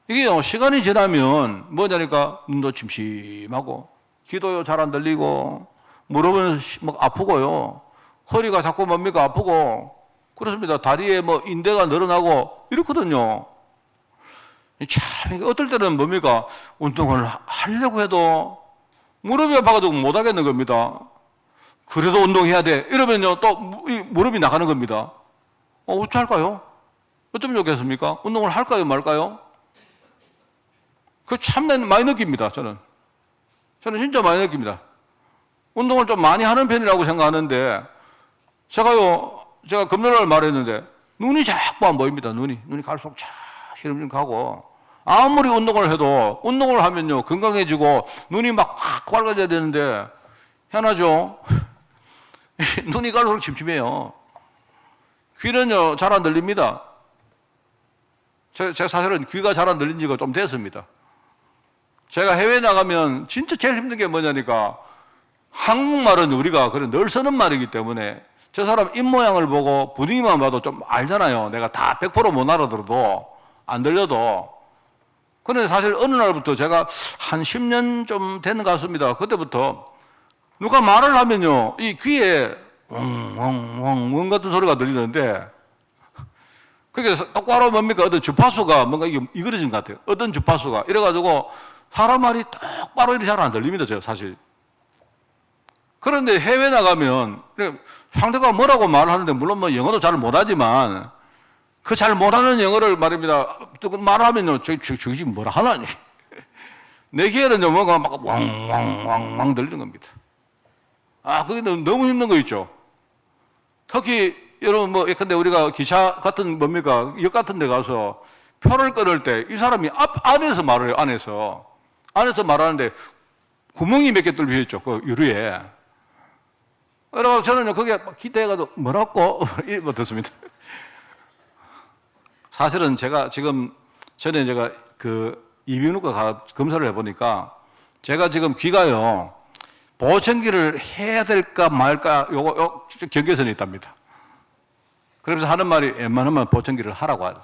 이게 시간이 지나면 뭐냐니까 눈도 침침하고 귀도 잘 안 들리고 무릎은 막 아프고요. 허리가 자꾸 뭡니까 아프고 그렇습니다. 다리에 뭐 인대가 늘어나고 이렇거든요. 참 어떨 때는 뭡니까 운동을 하려고 해도 무릎이 아파가지고 못 하겠는 겁니다. 그래도 운동해야 돼. 이러면요 또 무릎이 나가는 겁니다. 어떻게 할까요? 어쩌면 좋겠습니까? 운동을 할까요 말까요? 그 참 많이 느낍니다. 저는 진짜 많이 느낍니다. 운동을 좀 많이 하는 편이라고 생각하는데 제가 금요일날 말했는데 눈이 자꾸 안 보입니다. 눈이 갈수록 자꾸 가고 아무리 운동을 해도 운동을 하면요 건강해지고 눈이 막 확 밝아져야 되는데 희한하죠. 눈이 갈수록 침침해요. 귀는요 잘 안 들립니다. 제가 사실은 귀가 잘 안 들린 지가 좀 됐습니다. 제가 해외 나가면 진짜 제일 힘든 게 뭐냐니까 한국말은 우리가 늘 쓰는 말이기 때문에 저 사람 입모양을 보고 분위기만 봐도 좀 알잖아요. 내가 다 100% 못 알아들어도 안 들려도. 그런데 사실 어느 날부터 제가 한 10년 좀 된 것 같습니다. 그때부터 누가 말을 하면요 이 귀에 웅웅웅 같은 소리가 들리는데 그게 똑바로 뭡니까 어떤 주파수가 뭔가 이그러진 것 같아요. 어떤 주파수가 이래가지고 사람 말이 똑바로 이렇게 잘 안 들립니다. 제가 사실. 그런데 해외 나가면 상대가 뭐라고 말하는데 물론 뭐 영어도 잘 못하지만 그 잘 못하는 영어를 말입니다. 말하면요 저기 뭐라 하나니? 내 귀에는요 뭔가 막 왕왕왕왕 들리는 겁니다. 그게 너무 힘든 거 있죠. 특히 여러분 뭐 예컨대 우리가 기차 같은 뭡니까 역 같은 데 가서 표를 끊을 때 이 사람이 안에서 말을 해요. 안에서 말하는데 구멍이 몇 개 뚫려 있죠. 그 유리에. 그래서 저는요 거기에 기대해가지고 뭐라고 이거 듣습니다. 사실은 제가 지금 전에 제가 그 이비인후과 검사를 해보니까 제가 지금 귀가요 보청기를 해야 될까 말까 요거 경계선이 있답니다. 그러면서 하는 말이 웬만하면 보청기를 하라고 하죠.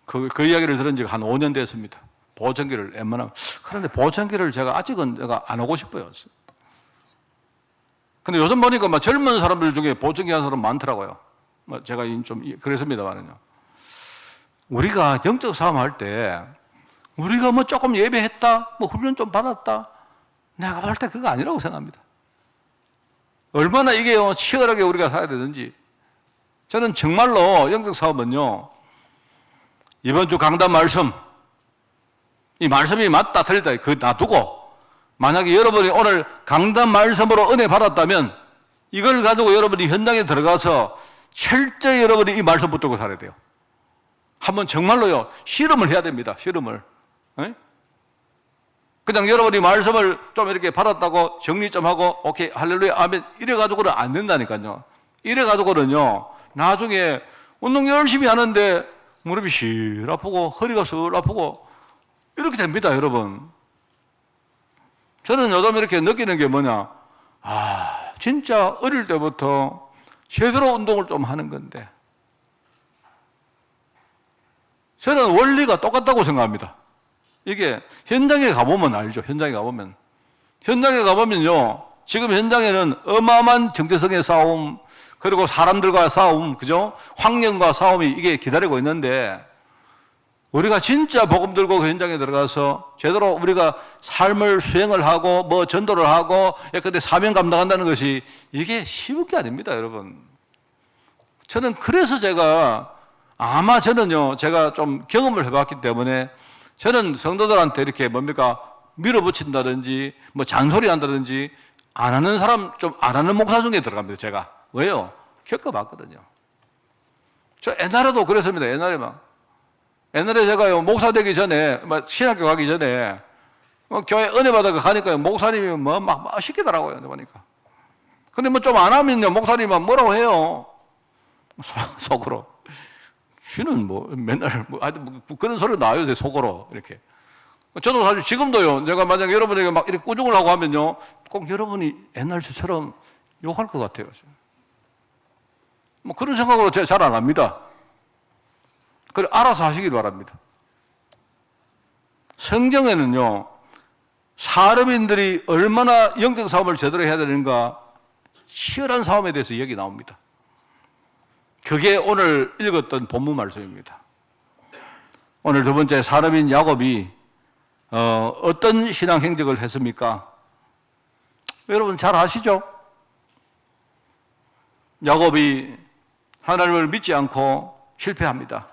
그 이야기를 들은 지가 한 5년 됐습니다. 보청기를 웬만하면. 그런데 보청기를 제가 아직은 내가 안 하고 싶어요. 근데 요즘 보니까 막 젊은 사람들 중에 보청기 하는 사람 많더라고요. 제가 좀 그랬습니다만은요. 우리가 영적 싸움 할 때 우리가 뭐 조금 예배했다, 뭐 훈련 좀 받았다, 내가 볼 때 그거 아니라고 생각합니다. 얼마나 이게 치열하게 우리가 살아야 되는지. 저는 정말로 영적 싸움은요, 이번 주 강단 말씀, 이 말씀이 맞다 틀리다 그 놔두고 만약에 여러분이 오늘 강단 말씀으로 은혜 받았다면 이걸 가지고 여러분이 현장에 들어가서 철저히 여러분이 이 말씀 붙들고 살아야 돼요. 한번 정말로요 실험을 해야 됩니다. 실험을. 그냥 여러분이 말씀을 좀 이렇게 받았다고 정리 좀 하고 오케이 할렐루야 아멘 이래 가지고는 안 된다니까요. 이래 가지고는요 나중에 운동 열심히 하는데 무릎이 실 아프고 허리가 슬 아프고 이렇게 됩니다. 여러분. 저는 요즘 이렇게 느끼는 게 뭐냐, 진짜 어릴 때부터 제대로 운동을 좀 하는 건데 저는 원리가 똑같다고 생각합니다. 이게 현장에 가보면 알죠. 현장에 가보면요 지금 현장에는 어마어마한 정체성의 싸움 그리고 사람들과 싸움, 그죠? 환경과 싸움이 이게 기다리고 있는데 우리가 진짜 복음 들고 그 현장에 들어가서 제대로 우리가 삶을 수행을 하고 뭐 전도를 하고 근데 사명 감당한다는 것이 이게 쉬운 게 아닙니다, 여러분. 저는 그래서 저는요 제가 좀 경험을 해봤기 때문에 저는 성도들한테 이렇게 뭡니까 밀어붙인다든지 뭐 잔소리 한다든지 안 하는 사람 좀 안 하는 목사 중에 들어갑니다. 제가 왜요? 겪어봤거든요. 저 옛날에도 그랬습니다. 옛날에 제가요, 목사 되기 전에, 신학교 가기 전에, 교회 은혜 받아 가니까요, 목사님이 막 시키더라고요, 보니까. 근데 좀 안 하면요, 목사님은 뭐라고 해요? 속으로. 쉬는 맨날, 하여튼 그런 소리 나와요, 속으로. 이렇게. 저도 사실 지금도요, 제가 만약에 여러분에게 막 이렇게 꾸중을 하고 하면요, 꼭 여러분이 옛날 저처럼 욕할 것 같아요. 그런 생각으로 제가 잘 안 합니다. 그래, 알아서 하시길 바랍니다. 성경에는요, 사람인들이 얼마나 영적 싸움을 제대로 해야 되는가, 치열한 싸움에 대해서 얘기 나옵니다. 그게 오늘 읽었던 본문 말씀입니다. 오늘 두 번째, 사람인 야곱이 어떤 신앙 행적을 했습니까? 여러분 잘 아시죠? 야곱이 하나님을 믿지 않고 실패합니다.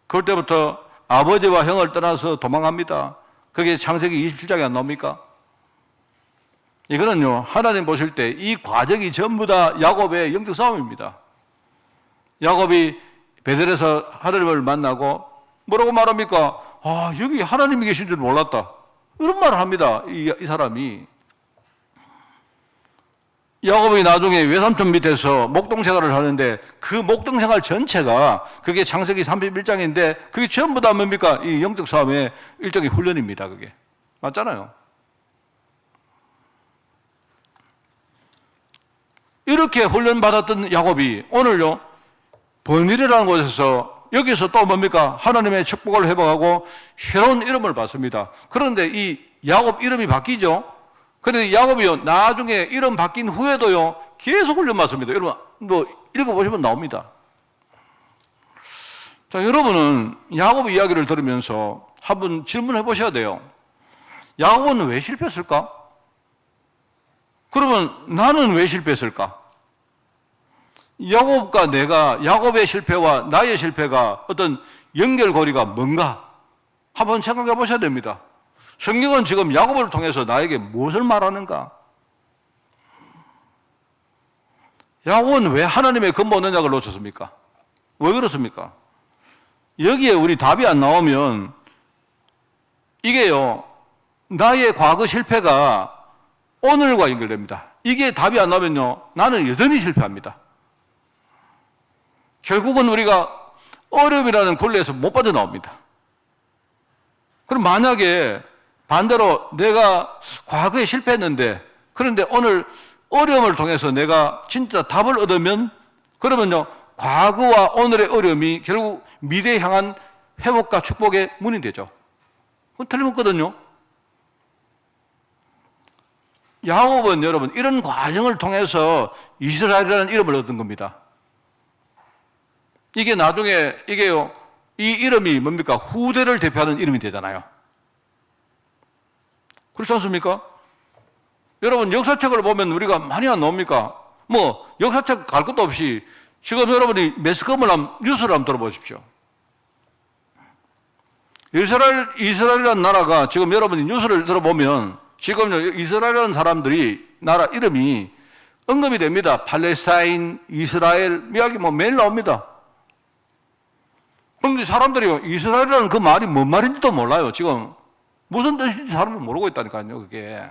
그럴 때부터 아버지와 형을 떠나서 도망합니다. 그게 창세기 27장에 안 나옵니까? 이거는요, 하나님 보실 때 이 과정이 전부 다 야곱의 영적 싸움입니다. 야곱이 베델에서 하나님을 만나고 뭐라고 말합니까? 아, 여기 하나님이 계신 줄 몰랐다. 이런 말을 합니다. 이 사람이. 야곱이 나중에 외삼촌 밑에서 목동 생활을 하는데 그 목동 생활 전체가 그게 창세기 31장인데 그게 전부 다 뭡니까? 이 영적 싸움의 일종의 훈련입니다. 그게. 맞잖아요. 이렇게 훈련받았던 야곱이 오늘요, 번일이라는 곳에서 여기서 또 뭡니까? 하나님의 축복을 회복하고 새로운 이름을 받습니다. 그런데 이 야곱 이름이 바뀌죠? 그런데 야곱이요, 나중에 이름 바뀐 후에도요, 계속 훈련받습니다. 여러분, 읽어보시면 나옵니다. 자, 여러분은 야곱 이야기를 들으면서 한번 질문해 보셔야 돼요. 야곱은 왜 실패했을까? 그러면 나는 왜 실패했을까? 야곱의 실패와 나의 실패가 어떤 연결고리가 뭔가 한번 생각해 보셔야 됩니다. 성경은 지금 야곱을 통해서 나에게 무엇을 말하는가? 야곱은 왜 하나님의 근본 언약을 놓쳤습니까? 왜 그렇습니까? 여기에 우리 답이 안 나오면 이게요, 나의 과거 실패가 오늘과 연결됩니다. 이게 답이 안 나오면요, 나는 여전히 실패합니다. 결국은 우리가 어려움이라는 굴레에서 못 빠져나옵니다. 그럼 만약에 반대로 내가 과거에 실패했는데 그런데 오늘 어려움을 통해서 내가 진짜 답을 얻으면 그러면요, 과거와 오늘의 어려움이 결국 미래에 향한 회복과 축복의 문이 되죠. 그건 틀림없거든요. 야곱은 여러분 이런 과정을 통해서 이스라엘이라는 이름을 얻은 겁니다. 이게 나중에 이게요, 이 이름이 뭡니까? 후대를 대표하는 이름이 되잖아요. 그렇지 않습니까? 여러분 역사책을 보면 우리가 많이 안 나옵니까? 역사책 갈 것도 없이 지금 여러분이 매스컴을 뉴스를 한번 들어보십시오. 이스라엘이라는 나라가 지금 여러분이 뉴스를 들어보면 지금 이스라엘이라는 사람들이 나라 이름이 언급이 됩니다. 팔레스타인, 이스라엘 이야기 매일 나옵니다. 그런데 사람들이 이스라엘이라는 그 말이 뭔 말인지도 몰라요. 지금 무슨 뜻인지 사람들 모르고 있다니까요. 그게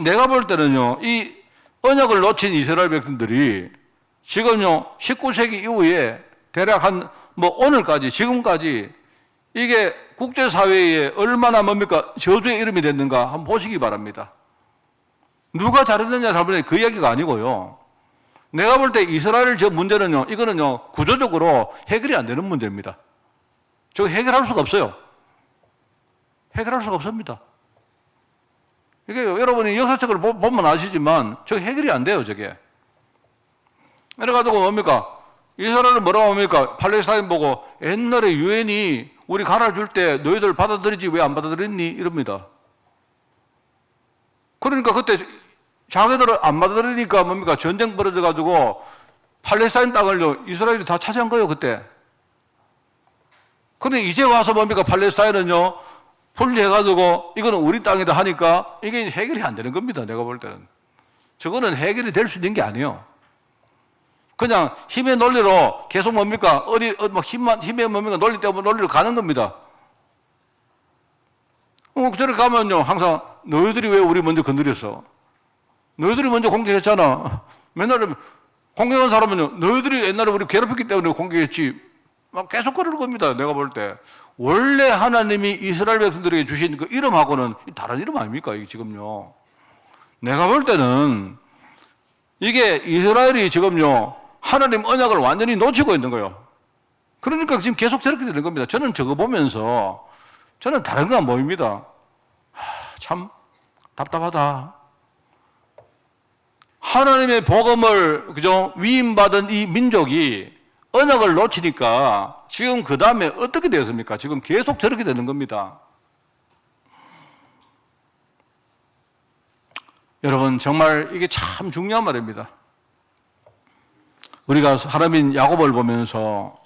내가 볼 때는요, 이 언약을 놓친 이스라엘 백성들이 지금요 19세기 이후에 대략 오늘까지 지금까지 이게 국제사회에 얼마나 저주의 이름이 됐는가 한번 보시기 바랍니다. 누가 잘했느냐 잘못했느냐 그 이야기가 아니고요. 내가 볼 때 이스라엘 저 문제는요, 이거는요 구조적으로 해결이 안 되는 문제입니다. 저거 해결할 수가 없어요. 해결할 수가 없습니다. 이게 여러분이 역사책을 보면 아시지만 저게 해결이 안 돼요, 저게. 그래가지고 이스라엘은 뭐라고 합니까? 팔레스타인 보고 옛날에 유엔이 우리 갈아줄 때 너희들 받아들이지 왜 안 받아들였니? 이럽니다. 그러니까 그때 자기들을 안 받아들이니까 전쟁 벌어져가지고 팔레스타인 땅을 이스라엘이 다 차지한 거예요, 그때. 그런데 이제 와서 팔레스타인은요, 분리해가지고 이거는 우리 땅이다 하니까 이게 해결이 안 되는 겁니다, 내가 볼 때는. 저거는 해결이 될 수 있는 게 아니에요. 그냥 힘의 논리로 계속 뭡니까? 힘의 뭡니까? 논리 때문에 논리로 가는 겁니다. 저렇게 가면요, 항상 너희들이 왜 우리 먼저 건드렸어? 너희들이 먼저 공격했잖아. 맨날 공격한 사람은요, 너희들이 옛날에 우리 괴롭혔기 때문에 공격했지. 막 계속 그러는 겁니다. 내가 볼 때. 원래 하나님이 이스라엘 백성들에게 주신 그 이름하고는 다른 이름 아닙니까? 이게 지금요. 내가 볼 때는 이게 이스라엘이 지금요, 하나님 언약을 완전히 놓치고 있는 거예요. 그러니까 지금 계속 저렇게 되는 겁니다. 저는 저거 보면서 저는 다른 거 안 보입니다. 참 답답하다. 하나님의 복음을 그죠 위임받은 이 민족이 언약을 놓치니까 지금 그 다음에 어떻게 되었습니까? 지금 계속 저렇게 되는 겁니다. 여러분 정말 이게 참 중요한 말입니다. 우리가 사람인 야곱을 보면서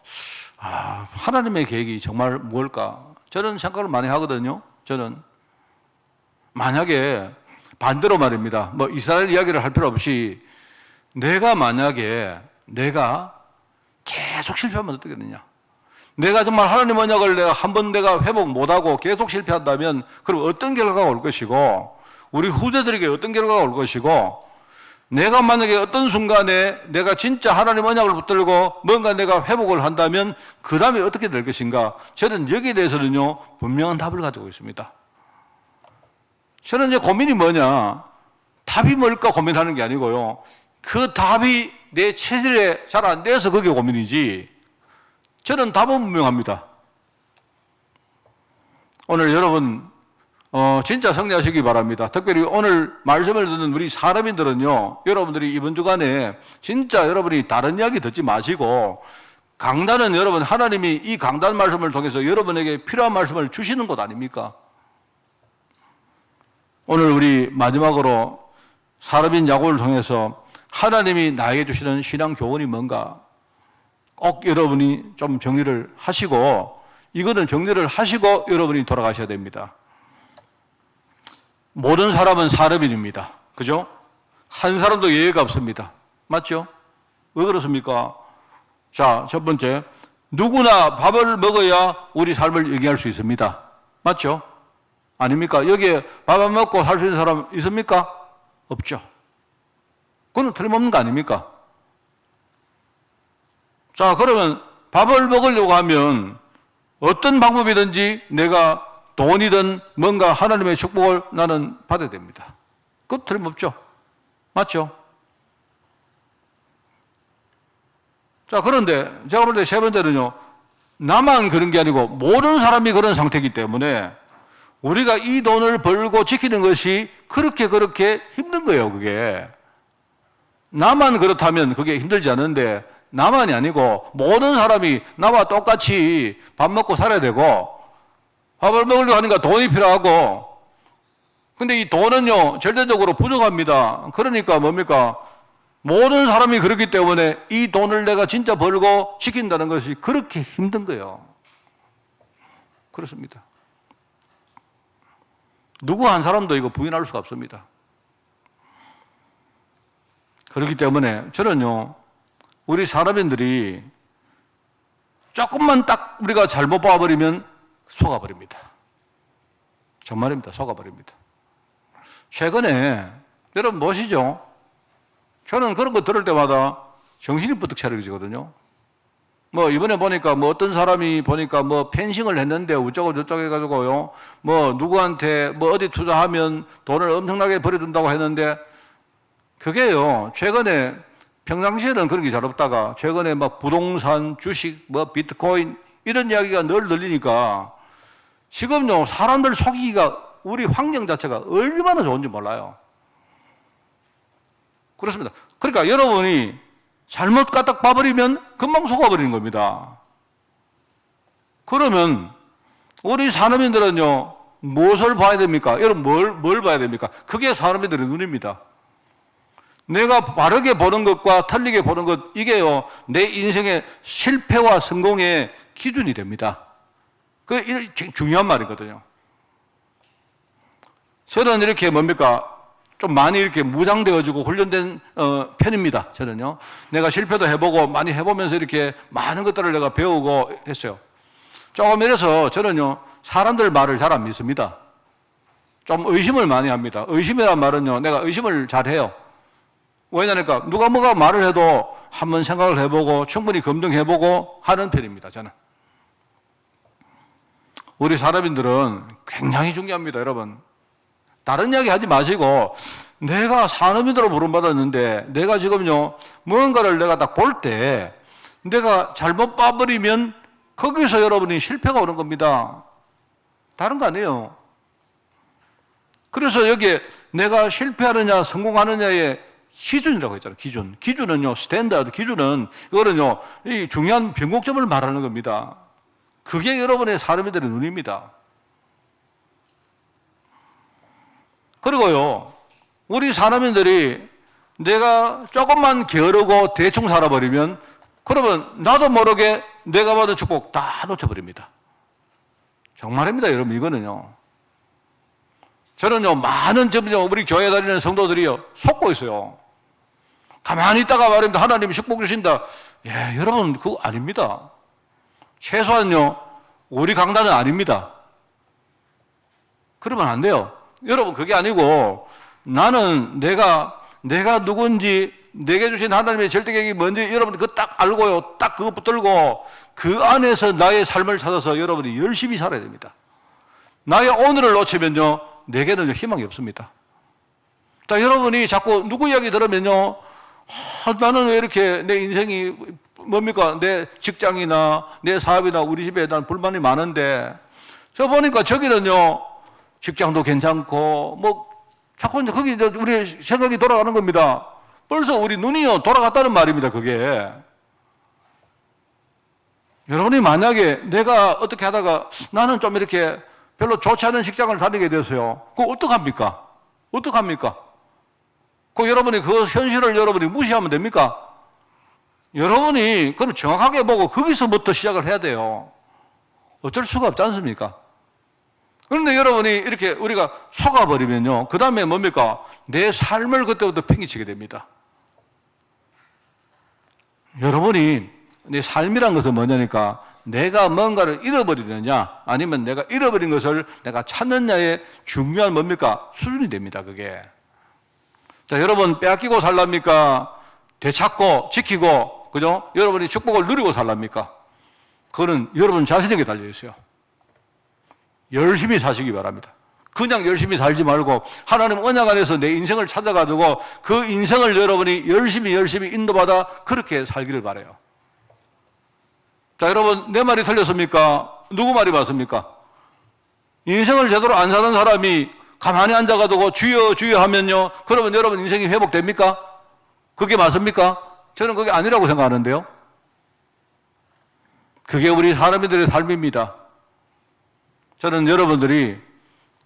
하나님의 계획이 정말 무엇일까? 저는 생각을 많이 하거든요. 저는 만약에 반대로 말입니다. 뭐 이스라엘 이야기를 할 필요 없이 내가 계속 실패하면 어떻게 되느냐? 내가 정말 하나님 언약을 내가 한 번 내가 회복 못하고 계속 실패한다면 그럼 어떤 결과가 올 것이고 우리 후대들에게 어떤 결과가 올 것이고 내가 만약에 어떤 순간에 내가 진짜 하나님 언약을 붙들고 뭔가 내가 회복을 한다면 그 다음에 어떻게 될 것인가? 저는 여기에 대해서는요 분명한 답을 가지고 있습니다. 저는 이제 고민이 뭐냐? 답이 뭘까 고민하는 게 아니고요. 그 답이 내 체질에 잘 안 돼서 그게 고민이지. 저는 답은 분명합니다. 오늘 여러분 진짜 승리하시기 바랍니다. 특별히 오늘 말씀을 듣는 우리 사람인들은요, 여러분들이 이번 주간에 진짜 여러분이 다른 이야기 듣지 마시고 강단은 여러분 하나님이 이 강단 말씀을 통해서 여러분에게 필요한 말씀을 주시는 것 아닙니까? 오늘 우리 마지막으로 사람인 야곱을 통해서 하나님이 나에게 주시는 신앙 교훈이 뭔가 꼭 여러분이 좀 정리를 하시고 이거는 정리를 하시고 여러분이 돌아가셔야 됩니다. 모든 사람은 사람인입니다. 그죠? 한 사람도 예외가 없습니다. 맞죠? 왜 그렇습니까? 자, 첫 번째, 누구나 밥을 먹어야 우리 삶을 얘기할 수 있습니다. 맞죠? 아닙니까? 여기에 밥 안 먹고 살 수 있는 사람 있습니까? 없죠. 그건 틀림없는 거 아닙니까? 자, 그러면 밥을 먹으려고 하면 어떤 방법이든지 내가 돈이든 뭔가 하나님의 축복을 나는 받아야 됩니다. 그것도 틀림없죠. 맞죠? 자, 그런데 제가 볼 때 세 번째는요, 나만 그런 게 아니고 모든 사람이 그런 상태이기 때문에 우리가 이 돈을 벌고 지키는 것이 그렇게 힘든 거예요, 그게. 나만 그렇다면 그게 힘들지 않은데 나만이 아니고 모든 사람이 나와 똑같이 밥 먹고 살아야 되고 밥을 먹으려고 하니까 돈이 필요하고 근데 이 돈은요 절대적으로 부족합니다. 그러니까 뭡니까? 모든 사람이 그렇기 때문에 이 돈을 내가 진짜 벌고 지킨다는 것이 그렇게 힘든 거예요. 그렇습니다. 누구 한 사람도 이거 부인할 수가 없습니다. 그렇기 때문에 저는요, 우리 사람인들이 조금만 딱 우리가 잘못 봐버리면 속아버립니다. 정말입니다. 속아버립니다. 최근에 여러분 뭐시죠? 저는 그런 거 들을 때마다 정신이 부쩍 차려지거든요. 뭐 이번에 보니까 뭐 어떤 사람이 보니까 뭐 펜싱을 했는데 우쩌고 저쩌고 해가지고요, 뭐 누구한테 뭐 어디 투자하면 돈을 엄청나게 벌어준다고 했는데 그게요 최근에 평상시에는 그런 게 잘 없다가 최근에 막 부동산, 주식, 뭐 비트코인 이런 이야기가 늘 들리니까 지금요 사람들 속이기가 우리 환경 자체가 얼마나 좋은지 몰라요. 그렇습니다. 그러니까 여러분이 잘못 까딱 봐버리면 금방 속아버리는 겁니다. 그러면 우리 산업인들은요 무엇을 봐야 됩니까? 여러분 뭘 봐야 됩니까? 그게 산업인들의 눈입니다. 내가 바르게 보는 것과 틀리게 보는 것, 이게요 내 인생의 실패와 성공의 기준이 됩니다. 그게 중요한 말이거든요. 저는 이렇게 뭡니까? 좀 많이 이렇게 무장되어지고 훈련된 편입니다. 저는요. 내가 실패도 해보고 많이 해보면서 이렇게 많은 것들을 내가 배우고 했어요. 조금 이래서 저는요, 사람들 말을 잘 안 믿습니다. 좀 의심을 많이 합니다. 의심이란 말은요, 내가 의심을 잘 해요. 왜냐니까 누가 뭐가 말을 해도 한번 생각을 해보고 충분히 검증해보고 하는 편입니다. 저는. 우리 사람인들은 굉장히 중요합니다. 여러분. 다른 이야기 하지 마시고 내가 산업인으로 부름받았는데 내가 지금요 무언가를 내가 딱 볼 때 내가 잘못 봐버리면 거기서 여러분이 실패가 오는 겁니다. 다른 거 아니에요. 그래서 여기에 내가 실패하느냐 성공하느냐의 기준이라고 했잖아요. 기준. 기준은요, 스탠다드 기준은 이거는요, 이 중요한 변곡점을 말하는 겁니다. 그게 여러분의 사람들의 눈입니다. 그리고요, 우리 사람들이 내가 조금만 게으르고 대충 살아버리면 그러면 나도 모르게 내가 받은 축복 다 놓쳐버립니다. 정말입니다, 여러분. 이거는요. 저는요, 많은 지금요, 우리 교회 다니는 성도들이요, 속고 있어요. 가만히 있다가 말입니다. 하나님이 축복 주신다. 예, 여러분, 그거 아닙니다. 최소한요, 우리 강단은 아닙니다. 그러면 안 돼요. 여러분, 그게 아니고 나는 내가 누군지 내게 주신 하나님의 절대 계획이 뭔지 여러분이 그거 딱 알고요. 딱 그거 붙들고 그 안에서 나의 삶을 찾아서 여러분이 열심히 살아야 됩니다. 나의 오늘을 놓치면요, 내게는 희망이 없습니다. 자, 여러분이 자꾸 누구 이야기 들으면요, 나는 왜 이렇게 내 인생이 뭡니까? 내 직장이나 내 사업이나 우리 집에 난 불만이 많은데 저 보니까 저기는요, 직장도 괜찮고 뭐 자꾸 이제 거기 우리 생각이 돌아가는 겁니다. 벌써 우리 눈이요 돌아갔다는 말입니다. 그게 여러분이 만약에 내가 어떻게 하다가 나는 좀 이렇게 별로 좋지 않은 직장을 다니게 됐어요. 그거 어떡합니까? 어떡합니까? 그 여러분이 그 현실을 여러분이 무시하면 됩니까? 여러분이 그럼 정확하게 보고 거기서부터 시작을 해야 돼요. 어쩔 수가 없지 않습니까? 그런데 여러분이 이렇게 우리가 속아버리면요, 그 다음에 뭡니까? 내 삶을 그때부터 팽개치게 됩니다. 여러분이 내 삶이란 것은 뭐냐니까 내가 뭔가를 잃어버리느냐 아니면 내가 잃어버린 것을 내가 찾느냐의 중요한 뭡니까? 수준이 됩니다. 그게. 자, 여러분 빼앗기고 살랍니까? 되찾고 지키고, 그죠? 여러분이 축복을 누리고 살랍니까? 그거는 여러분 자신에게 달려있어요. 열심히 사시기 바랍니다. 그냥 열심히 살지 말고 하나님 언약 안에서 내 인생을 찾아가지고 그 인생을 여러분이 열심히 인도받아 그렇게 살기를 바라요. 자, 여러분 내 말이 틀렸습니까? 누구 말이 맞습니까? 인생을 제대로 안 사는 사람이 가만히 앉아가지고 주여 주여 하면요, 그러면 여러분 인생이 회복됩니까? 그게 맞습니까? 저는 그게 아니라고 생각하는데요. 그게 우리 사람들의 삶입니다. 저는 여러분들이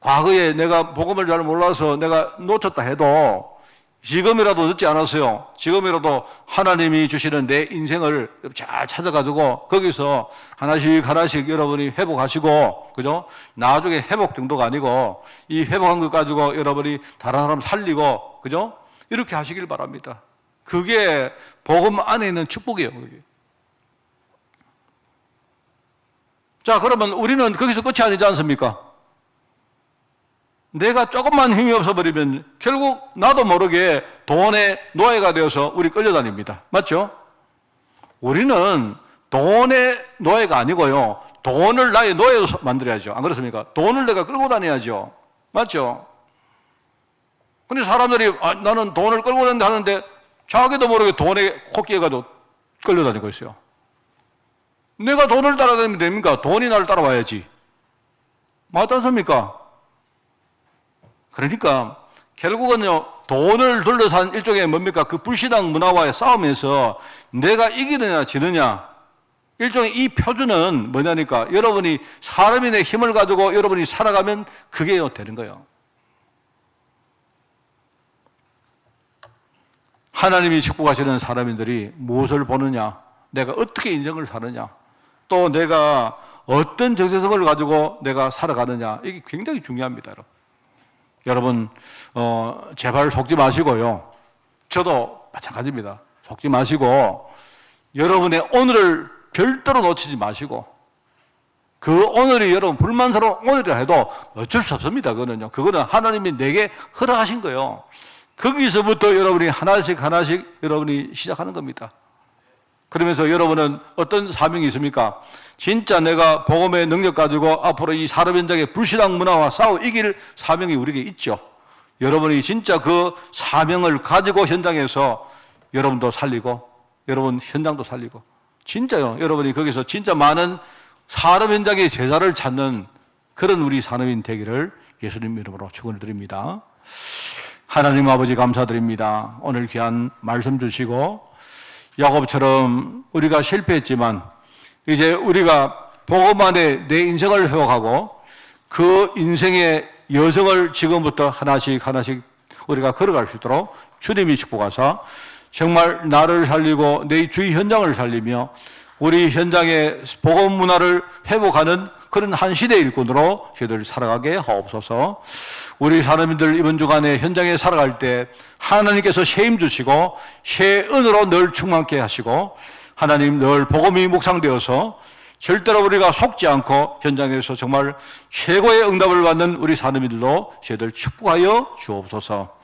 과거에 내가 복음을 잘 몰라서 내가 놓쳤다 해도 지금이라도 늦지 않았어요. 지금이라도 하나님이 주시는 내 인생을 잘 찾아가지고 거기서 하나씩 여러분이 회복하시고, 그죠? 나중에 회복 정도가 아니고 이 회복한 것 가지고 여러분이 다른 사람 살리고, 그죠? 이렇게 하시길 바랍니다. 그게 복음 안에 있는 축복이에요. 그게. 자, 그러면 우리는 거기서 끝이 아니지 않습니까? 내가 조금만 힘이 없어버리면 결국 나도 모르게 돈의 노예가 되어서 우리 끌려다닙니다. 맞죠? 우리는 돈의 노예가 아니고요, 돈을 나의 노예로 만들어야죠. 안 그렇습니까? 돈을 내가 끌고 다녀야죠. 맞죠? 근데 사람들이 나는 돈을 끌고 다닌다 하는데 자기도 모르게 돈에 코끼리가도 끌려다니고 있어요. 내가 돈을 따라다니면 됩니까? 돈이 나를 따라와야지. 맞지 않습니까? 그러니까 결국은요, 돈을 둘러싼 일종의 뭡니까? 그 불신앙 문화와의 싸움에서 내가 이기느냐 지느냐, 일종의 이 표준은 뭐냐니까 여러분이 사람이 내 힘을 가지고 여러분이 살아가면 그게 되는 거예요. 하나님이 축복하시는 사람들이 무엇을 보느냐, 내가 어떻게 인생을 사느냐, 또 내가 어떤 정체성을 가지고 내가 살아가느냐, 이게 굉장히 중요합니다. 여러분. 여러분 제발 속지 마시고요. 저도 마찬가지입니다. 속지 마시고 여러분의 오늘을 별도로 놓치지 마시고 그 오늘이 여러분 불만스러운 오늘이라 해도 어쩔 수 없습니다. 그거는 하나님이 내게 허락하신 거예요. 거기서부터 여러분이 하나씩 여러분이 시작하는 겁니다. 그러면서 여러분은 어떤 사명이 있습니까? 진짜 내가 복음의 능력 가지고 앞으로 이 산업 현장의 불신앙 문화와 싸워 이길 사명이 우리에게 있죠. 여러분이 진짜 그 사명을 가지고 현장에서 여러분도 살리고 여러분 현장도 살리고 진짜요. 여러분이 거기서 진짜 많은 산업 현장의 제자를 찾는 그런 우리 산업인 되기를 예수님 이름으로 축원을 드립니다. 하나님 아버지 감사드립니다. 오늘 귀한 말씀 주시고 야곱처럼 우리가 실패했지만 이제 우리가 복음 안에 내 인생을 회복하고 그 인생의 여정을 지금부터 하나씩 우리가 걸어갈 수 있도록 주님이 축복하사 정말 나를 살리고 내 주위 현장을 살리며 우리 현장의 복음 문화를 회복하는 그런 한 시대의 일꾼으로 저희들 살아가게 하옵소서. 우리 사람들 이번 주간에 현장에 살아갈 때 하나님께서 새 힘 주시고 새 은으로 늘 충만케 하시고 하나님 늘 복음이 묵상되어서 절대로 우리가 속지 않고 현장에서 정말 최고의 응답을 받는 우리 사람들로 저희들 축복하여 주옵소서.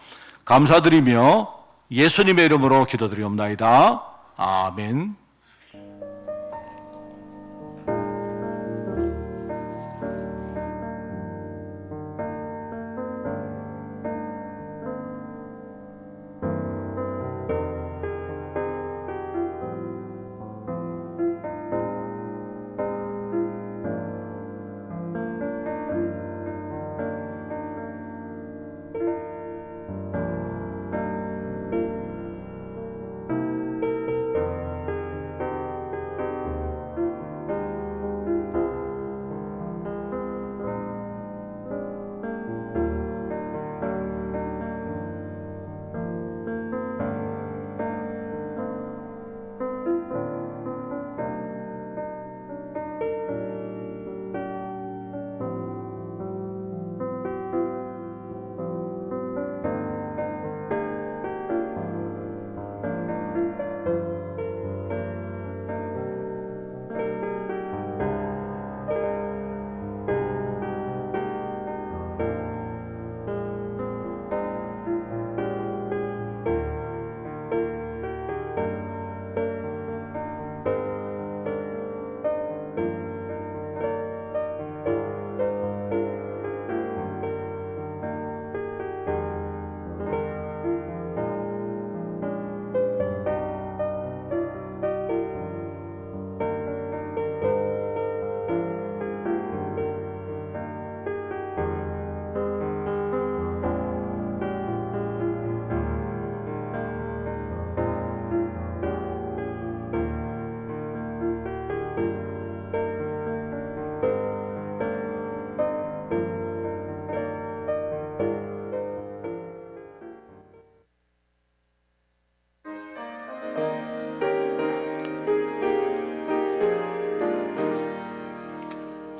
감사드리며 예수님의 이름으로 기도드리옵나이다. 아멘.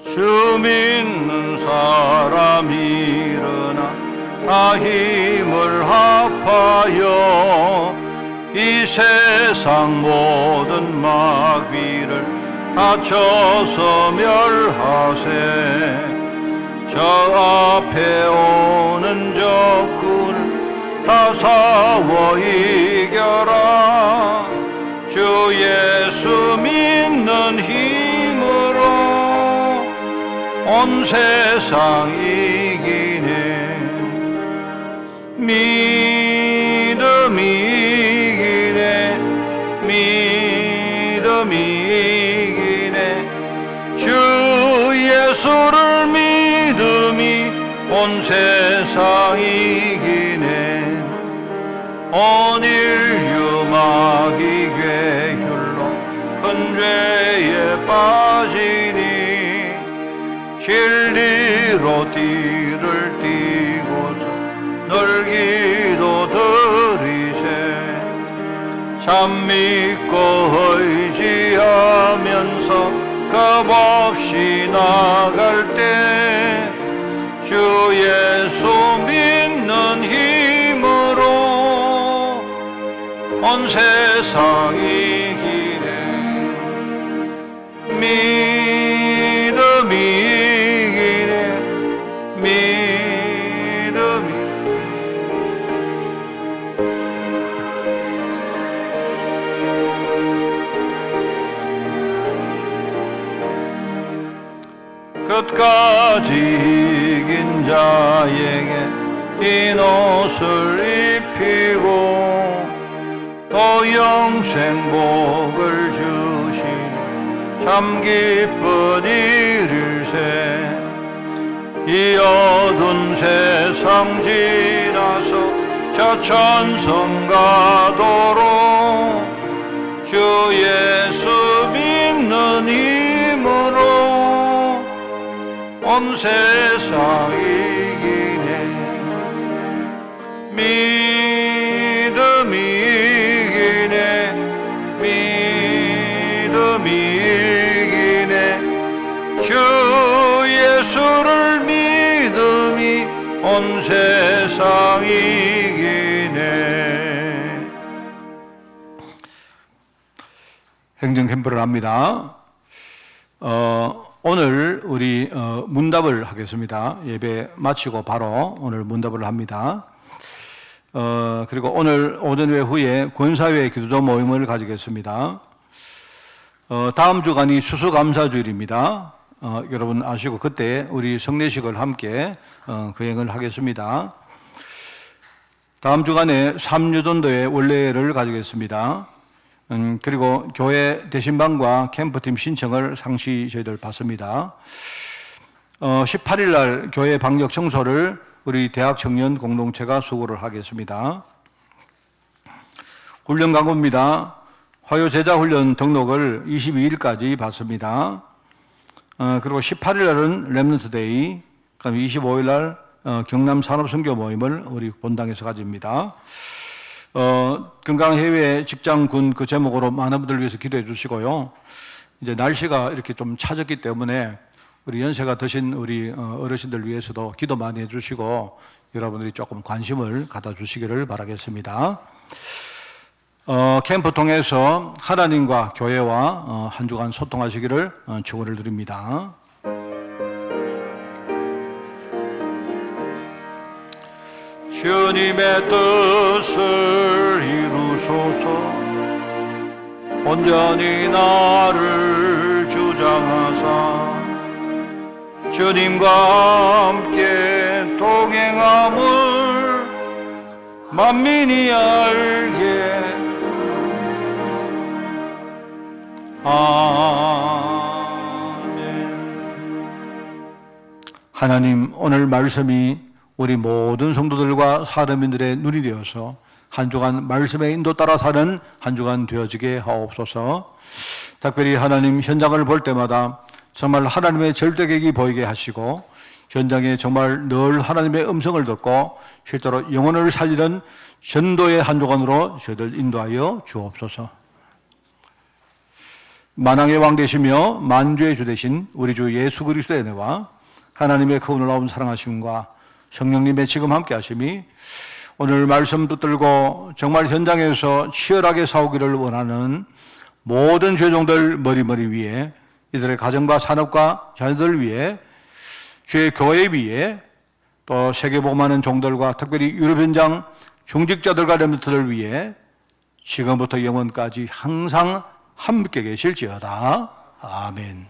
주 믿는 사람 일어나 다 힘을 합하여 이 세상 모든 마귀를 다쳐서 멸하세. 저 앞에 오는 적군을 다 싸워 이겨라. 주 예수 믿는 힘으로 온 세상 이기네. 믿음 이기네. 믿음 이기네. 주 예수를 믿음이 온 세상 이기네. 온 인류 마귀 괴혈로 큰 죄에 빠지니 진리로 띠를 띠고서 늘 기도드리세. 참 믿고 의지하면서 겁없이 나갈 때 주 예수 믿 세상 이기네 믿음이 이기네 믿음이 끝까지 이긴 자에게 흰 옷을 입히고 또 영생복을 주시니 참 기쁜 일일세 이 어두운 세상 지나서 저 천성 가도록 주 예수 믿는 힘으로 온 세상 이기네 믿음이 이기네 믿음이 이기네 주 예수를 믿음이 온 세상 이기네. 행정 캠프를 합니다. 오늘 우리 문답을 하겠습니다. 예배 마치고 바로 오늘 문답을 합니다. 그리고 오늘 오전 외후에 권사회 기도자 모임을 가지겠습니다. 다음 주간이 수수감사주일입니다. 여러분 아시고 그때 우리 성례식을 함께 거행을 하겠습니다. 다음 주간에 3유전도의 원래를 가지겠습니다. 그리고 교회 대신방과 캠프팀 신청을 상시 저희들 받습니다. 18일 날 교회 방역 청소를 우리 대학 청년 공동체가 수고를 하겠습니다. 훈련 광고입니다. 화요 제자 훈련 등록을 22일까지 받습니다. 그리고 18일 날은 렘넌트 데이, 그럼 25일 날 경남 산업 선교 모임을 우리 본당에서 가집니다. 건강 해외 직장군 그 제목으로 많은 분들 위해서 기도해 주시고요. 이제 날씨가 이렇게 좀 차졌기 때문에 우리 연세가 드신 우리 어르신들 위해서도 기도 많이 해 주시고 여러분들이 조금 관심을 갖다 주시기를 바라겠습니다. 캠프 통해서 하나님과 교회와 한 주간 소통하시기를 축원을 드립니다. 주님의 뜻을 이루소서 온전히 나를 주장하사 주님과 함께 동행함을 만민이 알게 아멘. 하나님, 오늘 말씀이 우리 모든 성도들과 사람인들의 눈이 되어서 한 주간 말씀의 인도 따라 사는 한 주간 되어지게 하옵소서. 특별히 하나님 현장을 볼 때마다 정말 하나님의 절대격이 보이게 하시고 현장에 정말 늘 하나님의 음성을 듣고 실제로 영혼을 살리는 전도의 한 주간으로 저희들 인도하여 주옵소서. 만왕의 왕 되시며 만주의 주 되신 우리 주 예수 그리스도의 은혜와 하나님의 그 놀라운 사랑하심과 성령님의 지금 함께 하심이 오늘 말씀 붙들고 정말 현장에서 치열하게 싸우기를 원하는 모든 죄종들 머리 위에 이들의 가정과 산업과 자녀들 위에 주의 교회 위에 또 세계복음하는 종들과 특별히 유럽 현장 중직자들과 렘넌트들 위에 지금부터 영원까지 항상 함께 계실지어다. 아멘.